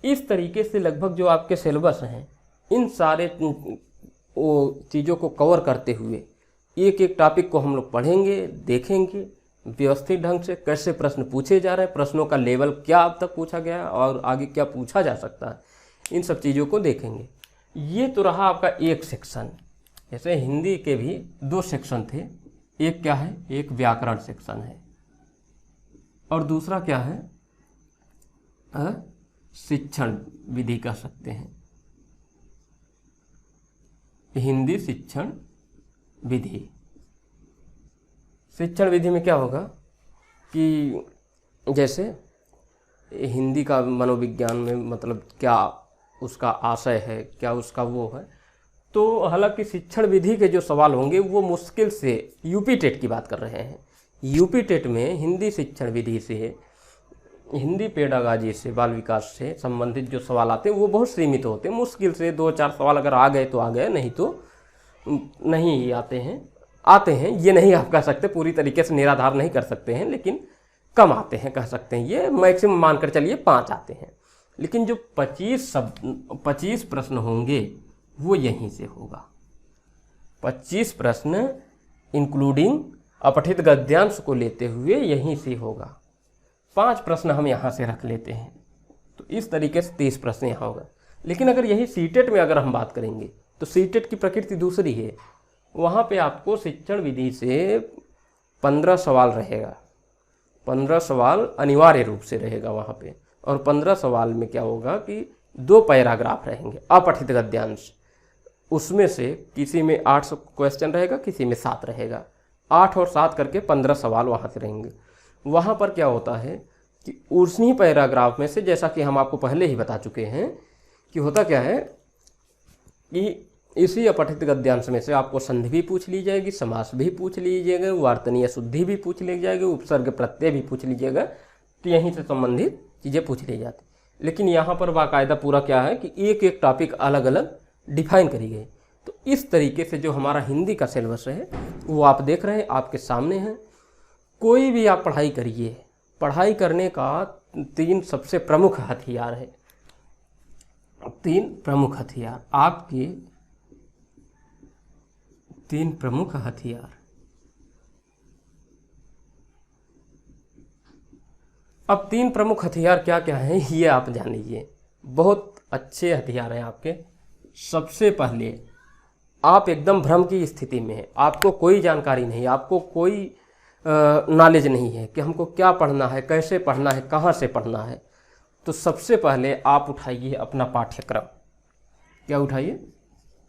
इस तरीके से लगभग जो आपके सिलेबस हैं, इन सारे चीज़ों को कवर करते हुए एक एक टॉपिक को हम लोग पढ़ेंगे, देखेंगे व्यवस्थित ढंग से, कैसे प्रश्न पूछे जा रहे हैं, प्रश्नों का लेवल क्या अब तक पूछा गया है और आगे क्या पूछा जा सकता है, इन सब चीज़ों को देखेंगे। ये तो रहा आपका एक सेक्शन। जैसे हिंदी के भी दो सेक्शन थे, एक क्या है? एक व्याकरण सेक्शन है, और दूसरा क्या है? शिक्षण विधि कह सकते हैं, हिंदी शिक्षण विधि। शिक्षण विधि में क्या होगा कि जैसे हिंदी का मनोविज्ञान में मतलब क्या उसका आशय है, क्या उसका वो है, तो हालांकि शिक्षण विधि के जो सवाल होंगे वो मुश्किल से, यूपी टेट की बात कर रहे हैं, यूपी टेट में हिंदी शिक्षण विधि से, हिंदी पेडागाजी से, बाल विकास से संबंधित जो सवाल आते हैं वो बहुत सीमित होते हैं। मुश्किल से 2-4 सवाल अगर आ गए तो आ गए, नहीं तो नहीं ही आते हैं। ये नहीं आप कह सकते, पूरी तरीके से निराधार नहीं कर सकते हैं, लेकिन कम आते हैं कह सकते हैं। ये मैक्सिमम मानकर चलिए 5 आते हैं, लेकिन जो 25 प्रश्न होंगे वो यहीं से होगा। 25 प्रश्न इंक्लूडिंग अपठित गद्यांश को लेते हुए यहीं से होगा। 5 प्रश्न हम यहाँ से रख लेते हैं, तो इस तरीके से 30 प्रश्न यहाँ होगा। लेकिन अगर यही सीटेट में अगर हम बात करेंगे तो सीटेट की प्रकृति दूसरी है। वहाँ पे आपको शिक्षण विधि से 15 सवाल रहेगा, 15 सवाल अनिवार्य रूप से रहेगा वहाँ पे। और 15 सवाल में क्या होगा कि 2 पैराग्राफ रहेंगे अपठित गद्यांश, उसमें से किसी में 8 क्वेश्चन रहेगा, किसी में 7 रहेगा। 8 और 7 करके 15 सवाल वहाँ से रहेंगे। वहाँ पर क्या होता है कि उसी पैराग्राफ में से, जैसा कि हम आपको पहले ही बता चुके हैं कि होता क्या है कि इसी अपठित गद्यांश में से आपको संधि भी पूछ ली जाएगी, समास भी पूछ लीजिएगा, वार्तनीय शुद्धि भी पूछ ली जाएगी, उपसर्ग प्रत्यय भी पूछ लीजिएगा। तो यहीं से संबंधित चीज़ें पूछ ली जाती। लेकिन यहाँ पर बाकायदा पूरा क्या है कि एक एक टॉपिक अलग अलग डिफाइन करी गई। तो इस तरीके से जो हमारा हिंदी का सिलेबस है वो आप देख रहे हैं, आपके सामने है। कोई भी आप पढ़ाई करिए, पढ़ाई करने का 3 सबसे प्रमुख हथियार है। 3 प्रमुख हथियार आपके, 3 प्रमुख हथियार। अब 3 प्रमुख हथियार क्या क्या हैं ये आप जान लीजिए। बहुत अच्छे हथियार हैं आपके। सबसे पहले आप एकदम भ्रम की स्थिति में हैं, आपको कोई जानकारी नहीं, आपको कोई नॉलेज नहीं है कि हमको क्या पढ़ना है, कैसे पढ़ना है, कहाँ से पढ़ना है। तो सबसे पहले आप उठाइए अपना पाठ्यक्रम। क्या उठाइए?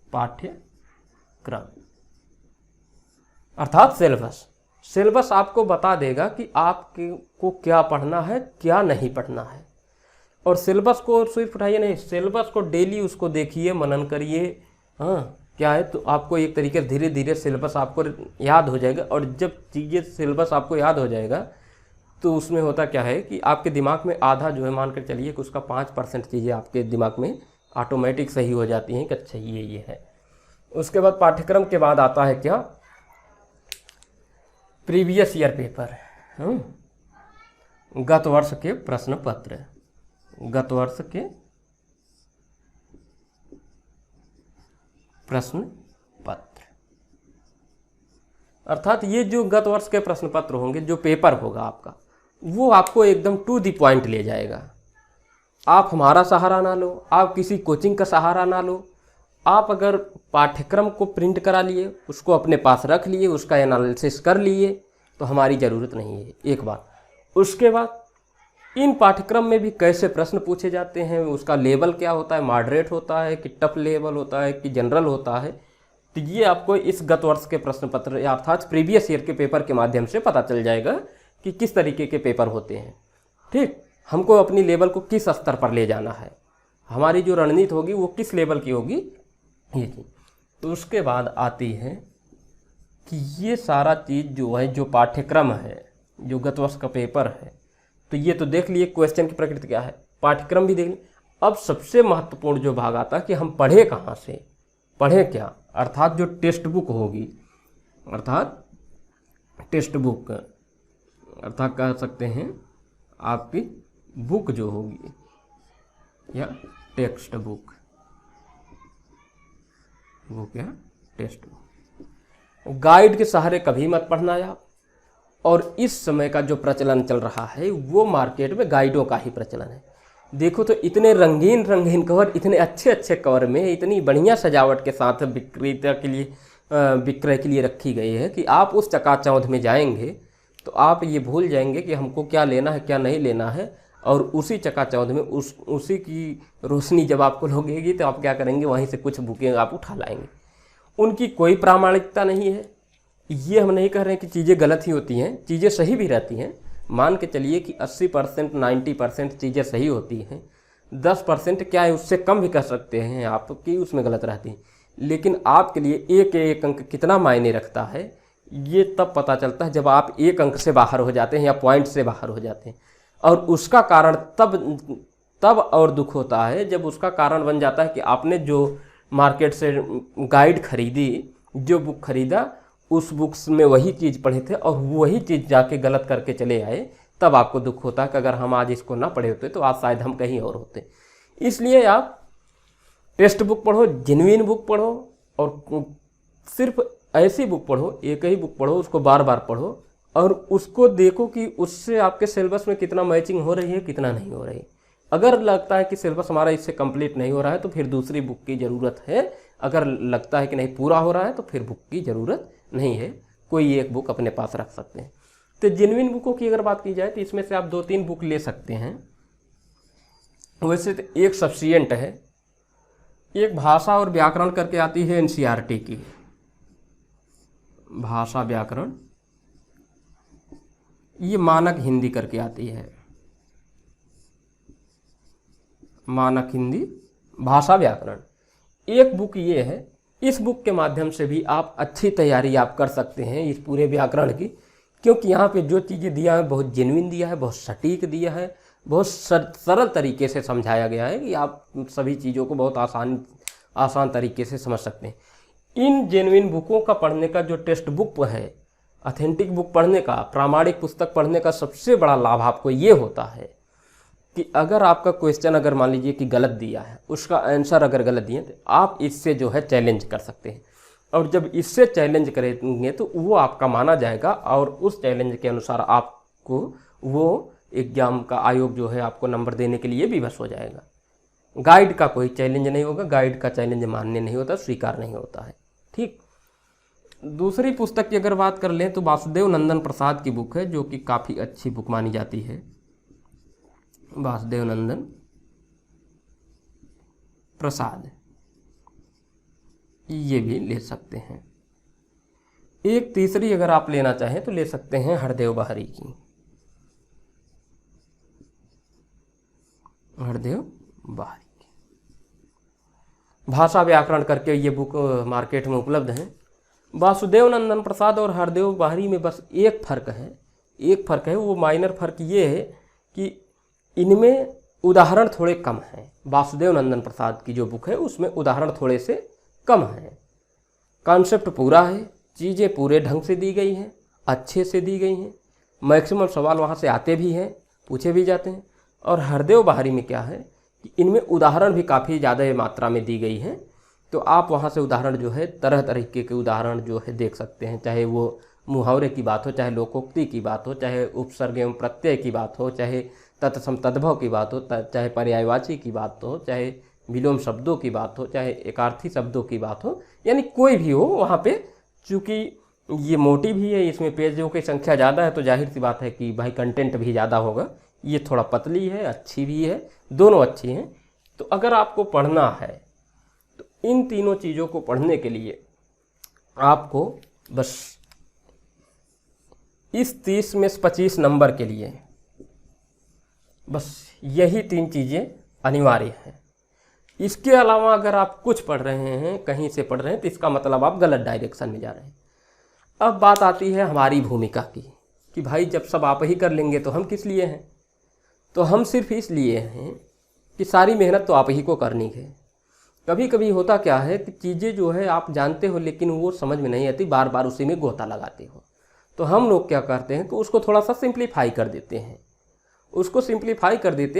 पाठ्यक्रम अर्थात सिलेबस। सिलेबस आपको बता देगा कि आपको क्या पढ़ना है, क्या नहीं पढ़ना है। और सिलेबस को सिर्फ उठाइए नहीं, सिलेबस को डेली उसको देखिए, मनन करिए। हाँ, क्या है तो आपको एक तरीके से धीरे धीरे सिलेबस आपको याद हो जाएगा। और जब चीज़ें सिलेबस आपको याद हो जाएगा तो उसमें होता क्या है कि आपके दिमाग में आधा जो है, मान कर चलिए कि उसका 5% चीज़ें आपके दिमाग में ऑटोमेटिक सही हो जाती हैं कि अच्छा ये है। उसके बाद पाठ्यक्रम के बाद आता है क्या? प्रीवियस ईयर पेपर, गत वर्ष के प्रश्न पत्र। गत वर्ष के प्रश्न पत्र अर्थात ये जो गत वर्ष के प्रश्न पत्र होंगे, जो पेपर होगा आपका, वो आपको एकदम टू द पॉइंट ले जाएगा। आप हमारा सहारा ना लो, आप किसी कोचिंग का सहारा ना लो। आप अगर पाठ्यक्रम को प्रिंट करा लिए, उसको अपने पास रख लिए, उसका एनालिसिस कर लिए, तो हमारी ज़रूरत नहीं है, एक बात। उसके बाद इन पाठ्यक्रम में भी कैसे प्रश्न पूछे जाते हैं, उसका लेवल क्या होता है, मॉडरेट होता है कि टफ लेवल होता है कि जनरल होता है, तो ये आपको इस गत वर्ष के प्रश्न पत्र अर्थात प्रीवियस ईयर के पेपर के माध्यम से पता चल जाएगा कि किस तरीके के पेपर होते हैं। ठीक, हमको अपनी लेवल को किस स्तर पर ले जाना है, हमारी जो रणनीति होगी वो किस लेवल की होगी, ये चीज़। तो उसके बाद आती है कि ये सारा चीज़ जो है, जो पाठ्यक्रम है, जो गत वर्ष का पेपर है, तो ये तो देख लिए क्वेश्चन की प्रकृति क्या है, पाठ्यक्रम भी देख लिए। अब सबसे महत्वपूर्ण जो भाग आता है कि हम पढ़े कहाँ से, पढ़े क्या, अर्थात जो टेक्स्ट बुक होगी, अर्थात टेक्स्ट बुक अर्थात कह सकते हैं आपकी बुक जो होगी या टेक्स्ट बुक, वो क्या, टेक्स्ट बुक। गाइड के सहारे कभी मत पढ़ना आप। और इस समय का जो प्रचलन चल रहा है वो मार्केट में गाइडों का ही प्रचलन है। देखो तो इतने रंगीन रंगीन कवर, इतने अच्छे अच्छे कवर में इतनी बढ़िया सजावट के साथ विक्रेता के लिए विक्रय के लिए रखी गई है कि आप उस चकाचौंध में जाएंगे तो आप ये भूल जाएंगे कि हमको क्या लेना है, क्या नहीं लेना है। और उसी चकाचौंध में उसी की रोशनी जब आपको लगेगी तो आप क्या करेंगे, वहीं से कुछ बुकें आप उठा लाएंगे। उनकी कोई प्रामाणिकता नहीं है। ये हम नहीं कह रहे हैं कि चीज़ें गलत ही होती हैं, चीज़ें सही भी रहती हैं। मान के चलिए कि 80% 90% चीज़ें सही होती हैं, 10% क्या है उससे कम भी कह सकते हैं आप कि उसमें गलत रहती हैं। लेकिन आपके लिए एक एक अंक कितना मायने रखता है ये तब पता चलता है जब आप एक अंक से बाहर हो जाते हैं या पॉइंट से बाहर हो जाते हैं। और उसका कारण तब और दुख होता है जब उसका कारण बन जाता है कि आपने जो मार्केट से गाइड खरीदी, जो बुक खरीदा, उस बुक्स में वही चीज़ पढ़े थे और वही चीज़ जाके गलत करके चले आए। तब आपको दुख होता है कि अगर हम आज इसको ना पढ़े होते तो आज शायद हम कहीं और होते। इसलिए आप टेक्स्ट बुक पढ़ो, जेन्युइन बुक पढ़ो, और सिर्फ ऐसी बुक पढ़ो, एक ही बुक पढ़ो, उसको बार बार पढ़ो और उसको देखो कि उससे आपके सिलेबस में कितना मैचिंग हो रही है, कितना नहीं हो रही। अगर लगता है कि सिलेबस हमारा इससे कंप्लीट नहीं हो रहा है तो फिर दूसरी बुक की ज़रूरत है। अगर लगता है कि नहीं पूरा हो रहा है तो फिर बुक की ज़रूरत नहीं है, कोई एक बुक अपने पास रख सकते हैं। तो जेन्युइन बुकों की अगर बात की जाए तो इसमें से आप 2-3 बुक ले सकते हैं। वैसे तो एक सफिशिएंट है, एक भाषा और व्याकरण करके आती है एनसीईआरटी की, भाषा व्याकरण, ये मानक हिंदी करके आती है, मानक हिंदी भाषा व्याकरण। एक बुक ये है, इस बुक के माध्यम से भी आप अच्छी तैयारी आप कर सकते हैं इस पूरे व्याकरण की, क्योंकि यहाँ पे जो चीज़ें दिया है बहुत जेन्युइन दिया है, बहुत सटीक दिया है, बहुत सरल तरीके से समझाया गया है कि आप सभी चीज़ों को बहुत आसान तरीके से समझ सकते हैं। इन जेन्युइन बुकों का पढ़ने का जो टेक्स्ट बुक है, ऑथेंटिक बुक पढ़ने का, प्रामाणिक पुस्तक पढ़ने का सबसे बड़ा लाभ आपको ये होता है कि अगर आपका क्वेश्चन अगर मान लीजिए कि गलत दिया है, उसका आंसर अगर गलत दिए तो आप इससे जो है चैलेंज कर सकते हैं। और जब इससे चैलेंज करेंगे तो वो आपका माना जाएगा और उस चैलेंज के अनुसार आपको वो एग्जाम का आयोग जो है आपको नंबर देने के लिए विवश हो जाएगा। गाइड का कोई चैलेंज नहीं होगा, गाइड का चैलेंज मान्य नहीं होता, स्वीकार नहीं होता है। ठीक। दूसरी पुस्तक की अगर बात कर लें तो वासुदेव नंदन प्रसाद की बुक है, जो कि काफ़ी अच्छी बुक मानी जाती है। वासुदेव नंदन प्रसाद, ये भी ले सकते हैं। एक तीसरी अगर आप लेना चाहें तो ले सकते हैं हरदेव बाहरी की, हरदेव बाहरी की भाषा व्याकरण करके ये बुक मार्केट में उपलब्ध है। वासुदेव नंदन प्रसाद और हरदेव बाहरी में बस एक फ़र्क है, वो माइनर फ़र्क ये है कि इनमें उदाहरण थोड़े कम हैं। वासुदेव नंदन प्रसाद की जो बुक है उसमें उदाहरण थोड़े से कम हैं, कॉन्सेप्ट पूरा है, चीज़ें पूरे ढंग से दी गई हैं, अच्छे से दी गई हैं, मैक्सिमम सवाल वहाँ से आते भी हैं, पूछे भी जाते हैं। और हरदेव बाहरी में क्या है कि इनमें उदाहरण भी काफ़ी ज़्यादा मात्रा में दी गई हैं, तो आप वहाँ से उदाहरण जो है तरह तरीके के उदाहरण जो है देख सकते हैं, चाहे वो मुहावरे की बात हो, चाहे लोकोक्ति की बात हो, चाहे उपसर्ग एवं प्रत्यय की बात हो, चाहे तत्सम तद्भव की बात हो, चाहे पर्यायवाची की बात हो, चाहे विलोम शब्दों की बात हो, चाहे एकार्थी शब्दों की बात हो, यानी कोई भी हो वहाँ पे। चूँकि ये मोटी भी है, इसमें पेजों की संख्या ज़्यादा है, तो जाहिर सी बात है कि भाई कंटेंट भी ज़्यादा होगा। ये थोड़ा पतली है, अच्छी भी है, दोनों अच्छी हैं। तो अगर आपको पढ़ना है तो इन तीनों चीज़ों को पढ़ने के लिए आपको बस इस 30 में से 25 नंबर के लिए बस यही 3 चीज़ें अनिवार्य हैं। इसके अलावा अगर आप कुछ पढ़ रहे हैं, कहीं से पढ़ रहे हैं, तो इसका मतलब आप गलत डायरेक्शन में जा रहे हैं। अब बात आती है हमारी भूमिका की कि भाई जब सब आप ही कर लेंगे तो हम किस लिए हैं। तो हम सिर्फ इसलिए हैं कि सारी मेहनत तो आप ही को करनी है। कभी कभी होता क्या है कि चीज़ें जो है आप जानते हो लेकिन वो समझ में नहीं आती, बार बार उसी में गोता लगाते हो। तो हम लोग क्या करते हैं कि उसको थोड़ा सा सिंप्लीफाई कर देते हैं,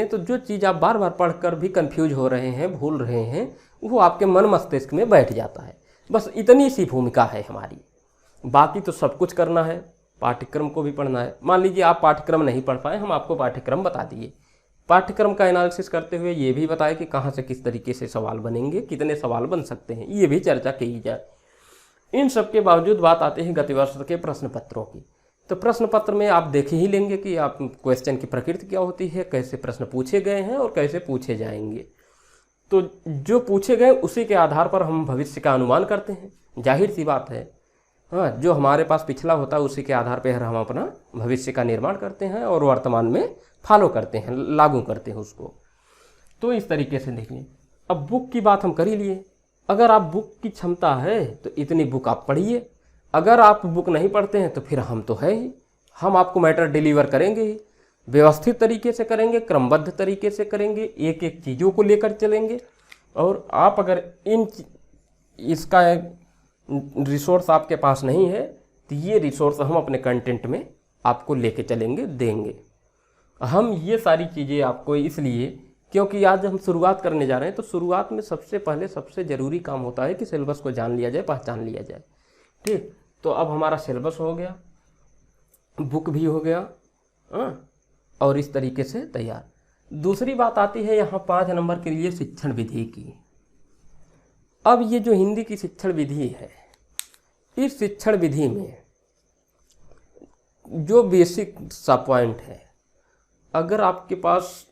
तो जो चीज़ आप बार बार पढ़कर भी कंफ्यूज हो रहे हैं, भूल रहे हैं, वो आपके मन मस्तिष्क में बैठ जाता है। बस इतनी सी भूमिका है हमारी, बाकी तो सब कुछ करना है। पाठ्यक्रम को भी पढ़ना है। मान लीजिए आप पाठ्यक्रम नहीं पढ़ पाए, हम आपको पाठ्यक्रम बता दिए, पाठ्यक्रम का एनालिसिस करते हुए ये भी बताए कि कहाँ से किस तरीके से सवाल बनेंगे, कितने सवाल बन सकते हैं, ये भी चर्चा की जाए। इन सब के बावजूद बात आती है गतिवर्ष के प्रश्न पत्रों की। तो प्रश्न पत्र में आप देख ही लेंगे कि आप क्वेश्चन की प्रकृति क्या होती है, कैसे प्रश्न पूछे गए हैं और कैसे पूछे जाएंगे। तो जो पूछे गए उसी के आधार पर हम भविष्य का अनुमान करते हैं, जाहिर सी बात है। हाँ, जो हमारे पास पिछला होता है उसी के आधार पर हम अपना भविष्य का निर्माण करते हैं और वर्तमान में फॉलो करते हैं, लागू करते हैं उसको। तो इस तरीके से देखिए। अब बुक की बात हम कर ही लिए। अगर आप बुक की क्षमता है तो इतनी बुक आप पढ़िए। अगर आप बुक नहीं पढ़ते हैं तो फिर हम तो है ही, हम आपको मैटर डिलीवर करेंगे ही, व्यवस्थित तरीके से करेंगे, क्रमबद्ध तरीके से करेंगे, एक एक चीज़ों को लेकर चलेंगे। और आप अगर इसका रिसोर्स आपके पास नहीं है तो ये रिसोर्स हम अपने कंटेंट में आपको लेके चलेंगे, देंगे। हम ये सारी चीज़ें आपको इसलिए, क्योंकि आज हम शुरुआत करने जा रहे हैं, तो शुरुआत में सबसे पहले सबसे ज़रूरी काम होता है कि सिलेबस को जान लिया जाए, पहचान लिया जाए। ठीक, तो अब हमारा सिलेबस हो गया, बुक भी हो गया, और इस तरीके से तैयार। दूसरी बात आती है यहाँ 5 नंबर के लिए शिक्षण विधि की। अब ये जो हिंदी की शिक्षण विधि है, इस शिक्षण विधि में जो बेसिक सा पॉइंट है, अगर आपके पास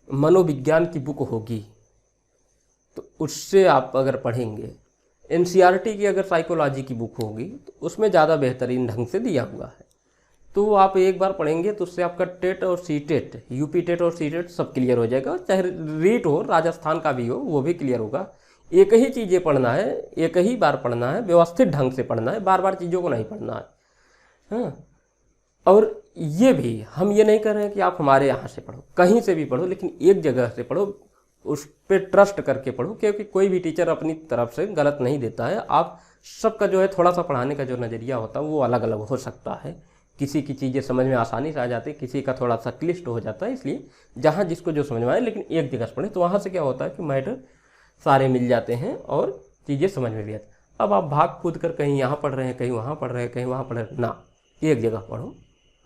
मनोविज्ञान की बुक होगी तो उससे आप अगर पढ़ेंगे, एनसीईआरटी की अगर साइकोलॉजी की बुक होगी तो उसमें ज़्यादा बेहतरीन ढंग से दिया हुआ है, तो वो आप एक बार पढ़ेंगे तो उससे आपका टेट और सीटेट, यूपी टेट और सीटेट सब क्लियर हो जाएगा। चाहे रीट हो, राजस्थान का भी हो, वो भी क्लियर होगा। एक ही चीज़ें पढ़ना है, एक ही बार पढ़ना है, व्यवस्थित ढंग से पढ़ना है, बार बार चीज़ों को नहीं पढ़ना है। हाँ, और ये भी हम ये नहीं कर रहे हैं कि आप हमारे यहाँ से पढ़ो, कहीं से भी पढ़ो, लेकिन एक जगह से पढ़ो, उस पर ट्रस्ट करके पढ़ो, क्योंकि कोई भी टीचर अपनी तरफ से गलत नहीं देता है। आप सबका जो है थोड़ा सा पढ़ाने का जो नज़रिया होता है वो अलग अलग हो सकता है। किसी की चीज़ें समझ में आसानी से आ जाती है, किसी का थोड़ा सा क्लिष्ट हो जाता है। इसलिए जहाँ जिसको जो समझ में आए, लेकिन एक जगह से पढ़े, तो वहाँ से क्या होता है कि मैटर सारे मिल जाते हैं और चीज़ें समझ में भी आती। अब आप भाग कूद कर कहीं यहाँ पढ़ रहे हैं, कहीं वहाँ पढ़ रहे हैं, कहीं वहाँ पढ़ रहे हैं, ना, एक जगह पढ़ो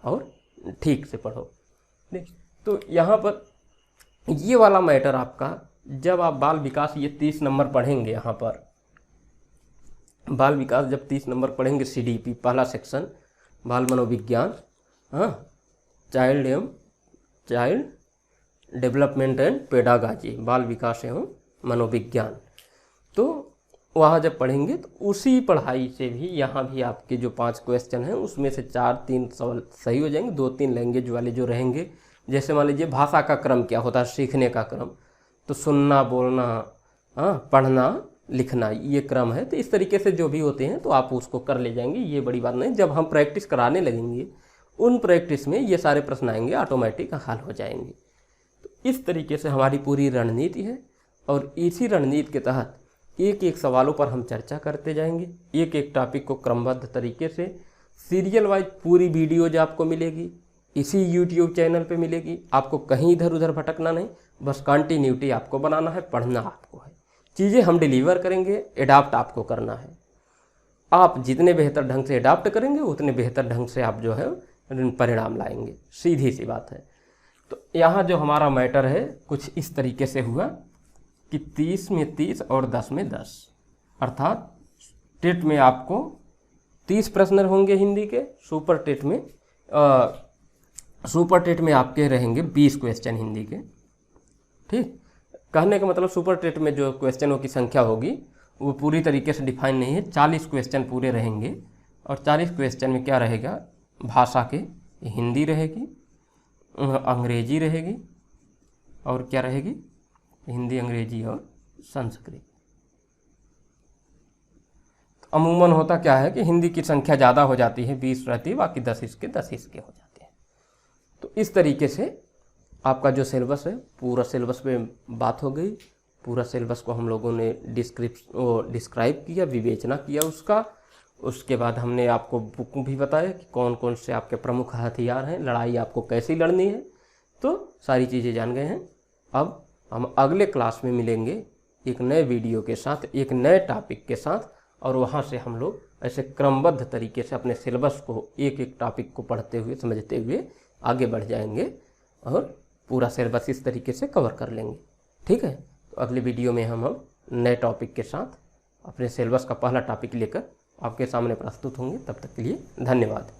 और ठीक से पढ़ो। देख, तो यहाँ पर ये वाला मैटर आपका जब आप बाल विकास ये 30 नंबर पढ़ेंगे, यहाँ पर बाल विकास जब 30 नंबर पढ़ेंगे, CDP पहला सेक्शन बाल मनोविज्ञान, हाँ, चाइल्ड डेवलपमेंट एंड पेडागाजी, बाल विकास एवं मनोविज्ञान, तो वहाँ जब पढ़ेंगे तो उसी पढ़ाई से भी यहाँ भी आपके जो 5 क्वेश्चन हैं उसमें से 4-3 सवाल सही हो जाएंगे, 2-3 लैंग्वेज वाले जो रहेंगे। जैसे मान लीजिए भाषा का क्रम क्या होता है, सीखने का क्रम, तो सुनना, बोलना, हाँ, पढ़ना, लिखना, ये क्रम है। तो इस तरीके से जो भी होते हैं तो आप उसको कर ले जाएंगे, ये बड़ी बात नहीं। जब हम प्रैक्टिस कराने लगेंगे उन प्रैक्टिस में ये सारे प्रश्न आएंगे, ऑटोमेटिक हल हो जाएंगे। तो इस तरीके से हमारी पूरी रणनीति है और इसी रणनीति के तहत एक एक सवालों पर हम चर्चा करते जाएंगे। एक एक टॉपिक को क्रमबद्ध तरीके से सीरियल वाइज पूरी वीडियोज आपको मिलेगी, इसी यूट्यूब चैनल पे मिलेगी। आपको कहीं इधर उधर भटकना नहीं, बस कंटिन्यूटी आपको बनाना है, पढ़ना आपको है। चीज़ें हम डिलीवर करेंगे, एडाप्ट आपको करना है। आप जितने बेहतर ढंग से एडाप्ट करेंगे उतने बेहतर ढंग से आप जो है परिणाम लाएंगे, सीधी सी बात है। तो यहाँ जो हमारा मैटर है कुछ इस तरीके से हुआ कि 30 में 30 और 10 में 10, अर्थात टेट में आपको 30 प्रश्न होंगे हिंदी के, सुपर टेट में आपके रहेंगे 20 क्वेश्चन हिंदी के। ठीक, कहने का मतलब सुपर टेट में जो क्वेश्चनों की संख्या होगी वो पूरी तरीके से डिफाइन नहीं है। 40 क्वेश्चन पूरे रहेंगे और 40 क्वेश्चन में क्या रहेगा, भाषा के हिंदी रहेगी, अंग्रेजी रहेगी और क्या रहेगी, हिंदी, अंग्रेजी और संस्कृत। तो अमूमन होता क्या है कि हिंदी की संख्या ज़्यादा हो जाती है, 20 रहती है, बाकी 10 इसके हो जाते हैं। तो इस तरीके से आपका जो सिलेबस है, पूरा सिलेबस पे बात हो गई। पूरा सिलेबस को हम लोगों ने डिस्क्राइब किया, विवेचना किया उसका। उसके बाद हमने आपको बुक भी बताया कि कौन कौन से आपके प्रमुख हथियार हैं, लड़ाई आपको कैसी लड़नी है, तो सारी चीज़ें जान गए हैं। अब हम अगले क्लास में मिलेंगे एक नए वीडियो के साथ, एक नए टॉपिक के साथ, और वहाँ से हम लोग ऐसे क्रमबद्ध तरीके से अपने सिलेबस को एक एक टॉपिक को पढ़ते हुए, समझते हुए आगे बढ़ जाएंगे और पूरा सिलेबस इस तरीके से कवर कर लेंगे। ठीक है, तो अगले वीडियो में हम नए टॉपिक के साथ अपने सिलेबस का पहला टॉपिक लेकर आपके सामने प्रस्तुत होंगे। तब तक के लिए धन्यवाद।